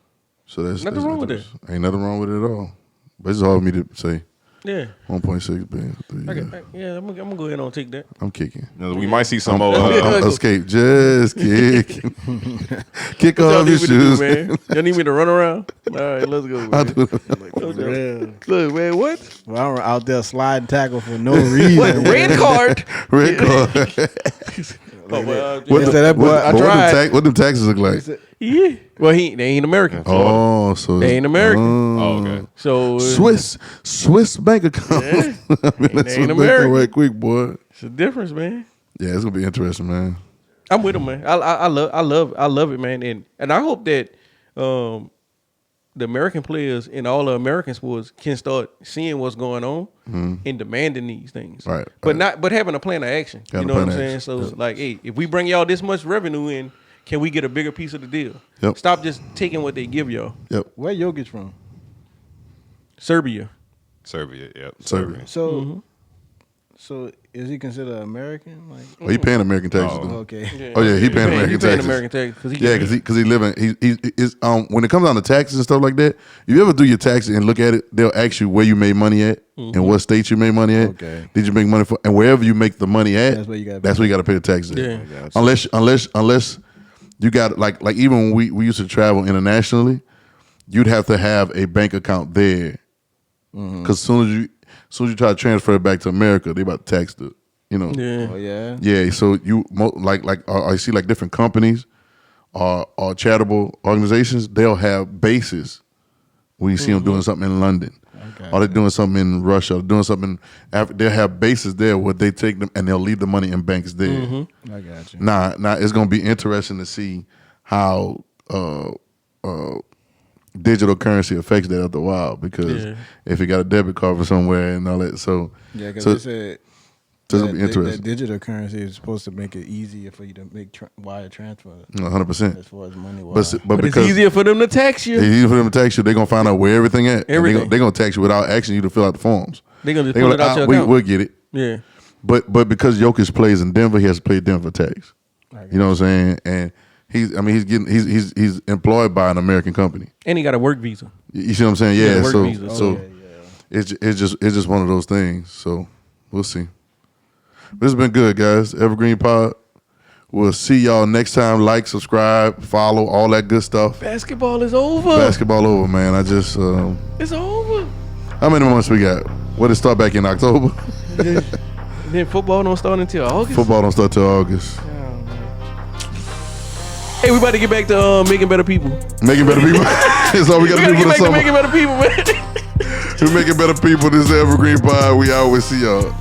Speaker 1: So that's
Speaker 2: nothing wrong with it.
Speaker 1: Ain't nothing wrong with it at all. But it's hard for me to say.
Speaker 2: Yeah.
Speaker 1: 1.6 billion for 3 years.
Speaker 2: Yeah, I'm gonna go ahead and take that.
Speaker 1: I'm kicking.
Speaker 4: We might see some more.
Speaker 1: Escape. Just kicking. Kick off your shoes.
Speaker 2: Man. Y'all need me to run around? All right, let's go, man. Look, man, what?
Speaker 3: Well, I'm out there sliding tackle for no reason.
Speaker 2: What? Red card?
Speaker 1: Red card. What do taxes look like?
Speaker 2: Yeah. Well, they ain't American.
Speaker 1: Oh, so
Speaker 2: they ain't American.
Speaker 4: Oh, okay.
Speaker 2: So
Speaker 1: Swiss bank account.
Speaker 2: Yeah.
Speaker 1: That's
Speaker 2: ain't American.
Speaker 1: right quick, boy.
Speaker 2: It's a difference, man.
Speaker 1: Yeah, it's gonna be interesting, man.
Speaker 2: I'm with them, man. I love it, man. And I hope that the American players in all the American sports can start seeing what's going on and demanding these things.
Speaker 1: Right.
Speaker 2: But having a plan of action. You know what I'm saying? So it's like, hey, if we bring y'all this much revenue in, can we get a bigger piece of the deal?
Speaker 1: Yep.
Speaker 2: Stop just taking what they give y'all.
Speaker 1: Yep.
Speaker 3: Where Jokic from?
Speaker 2: Serbia.
Speaker 4: Yep.
Speaker 1: Serbia.
Speaker 3: So is he considered American? Like,
Speaker 1: Well, he paying American taxes. Though.
Speaker 3: okay.
Speaker 2: Yeah.
Speaker 1: Oh yeah, he paying American taxes.
Speaker 2: American taxes.
Speaker 1: Because he living. He is when it comes down to taxes and stuff like that. If you ever do your taxes and look at it, they'll ask you where you made money at and what state you made money at.
Speaker 3: Okay.
Speaker 1: Did you make money for? And wherever you make the money at,
Speaker 3: That's where you
Speaker 1: got to pay the taxes. At.
Speaker 2: Yeah.
Speaker 1: Unless you got like even when we used to travel internationally, you'd have to have a bank account there. Because as soon as you try to transfer it back to America, they about to tax it. You know.
Speaker 2: Yeah.
Speaker 3: Oh yeah.
Speaker 1: Yeah. So you I see like different companies or charitable organizations. They'll have bases when you see them doing something in London, or they're doing something in Russia, or doing something in Africa. They'll have bases there where they take them and they'll leave the money in banks there.
Speaker 3: I got you.
Speaker 1: Now it's gonna be interesting to see how digital currency affects that after a while, because if you got a debit card for somewhere and all that, so
Speaker 3: Yeah, because they said
Speaker 1: it's gonna be interesting.
Speaker 3: that digital currency is supposed to make it easier for you to make wire transfer
Speaker 1: 100%.
Speaker 3: as far as money wise.
Speaker 1: But
Speaker 2: It's
Speaker 1: because
Speaker 2: easier for them to tax you.
Speaker 1: it's easier for them to tax you, they're gonna find out where everything at.
Speaker 2: Everything.
Speaker 1: They're gonna tax you without asking you to fill out the forms.
Speaker 2: They're going to
Speaker 1: They're
Speaker 2: pull
Speaker 1: gonna
Speaker 2: it out your
Speaker 1: we,
Speaker 2: account.
Speaker 1: we'll get it.
Speaker 2: Yeah.
Speaker 1: But because Jokic plays in Denver, he has to pay Denver tax. You know what I'm saying? And he's employed by an American company.
Speaker 2: And he got a work visa.
Speaker 1: You see what I'm saying? Yeah.
Speaker 2: work
Speaker 1: So
Speaker 2: visa.
Speaker 1: it's just one of those things. So we'll see. This has been good, guys. Evergreen Pod. We'll see y'all next time. Like, subscribe, follow, all that good stuff.
Speaker 2: Basketball is over.
Speaker 1: Basketball over, man. I just
Speaker 2: it's over.
Speaker 1: How many months we got? What it start back in October?
Speaker 2: Then football don't start until August.
Speaker 1: Football don't start till August.
Speaker 2: Hey, we about to get back to making better people.
Speaker 1: Making better people. That's all we got to do for the summer.
Speaker 2: Making better people, man.
Speaker 1: We're making better people. This is the Evergreen Pod. We always see y'all.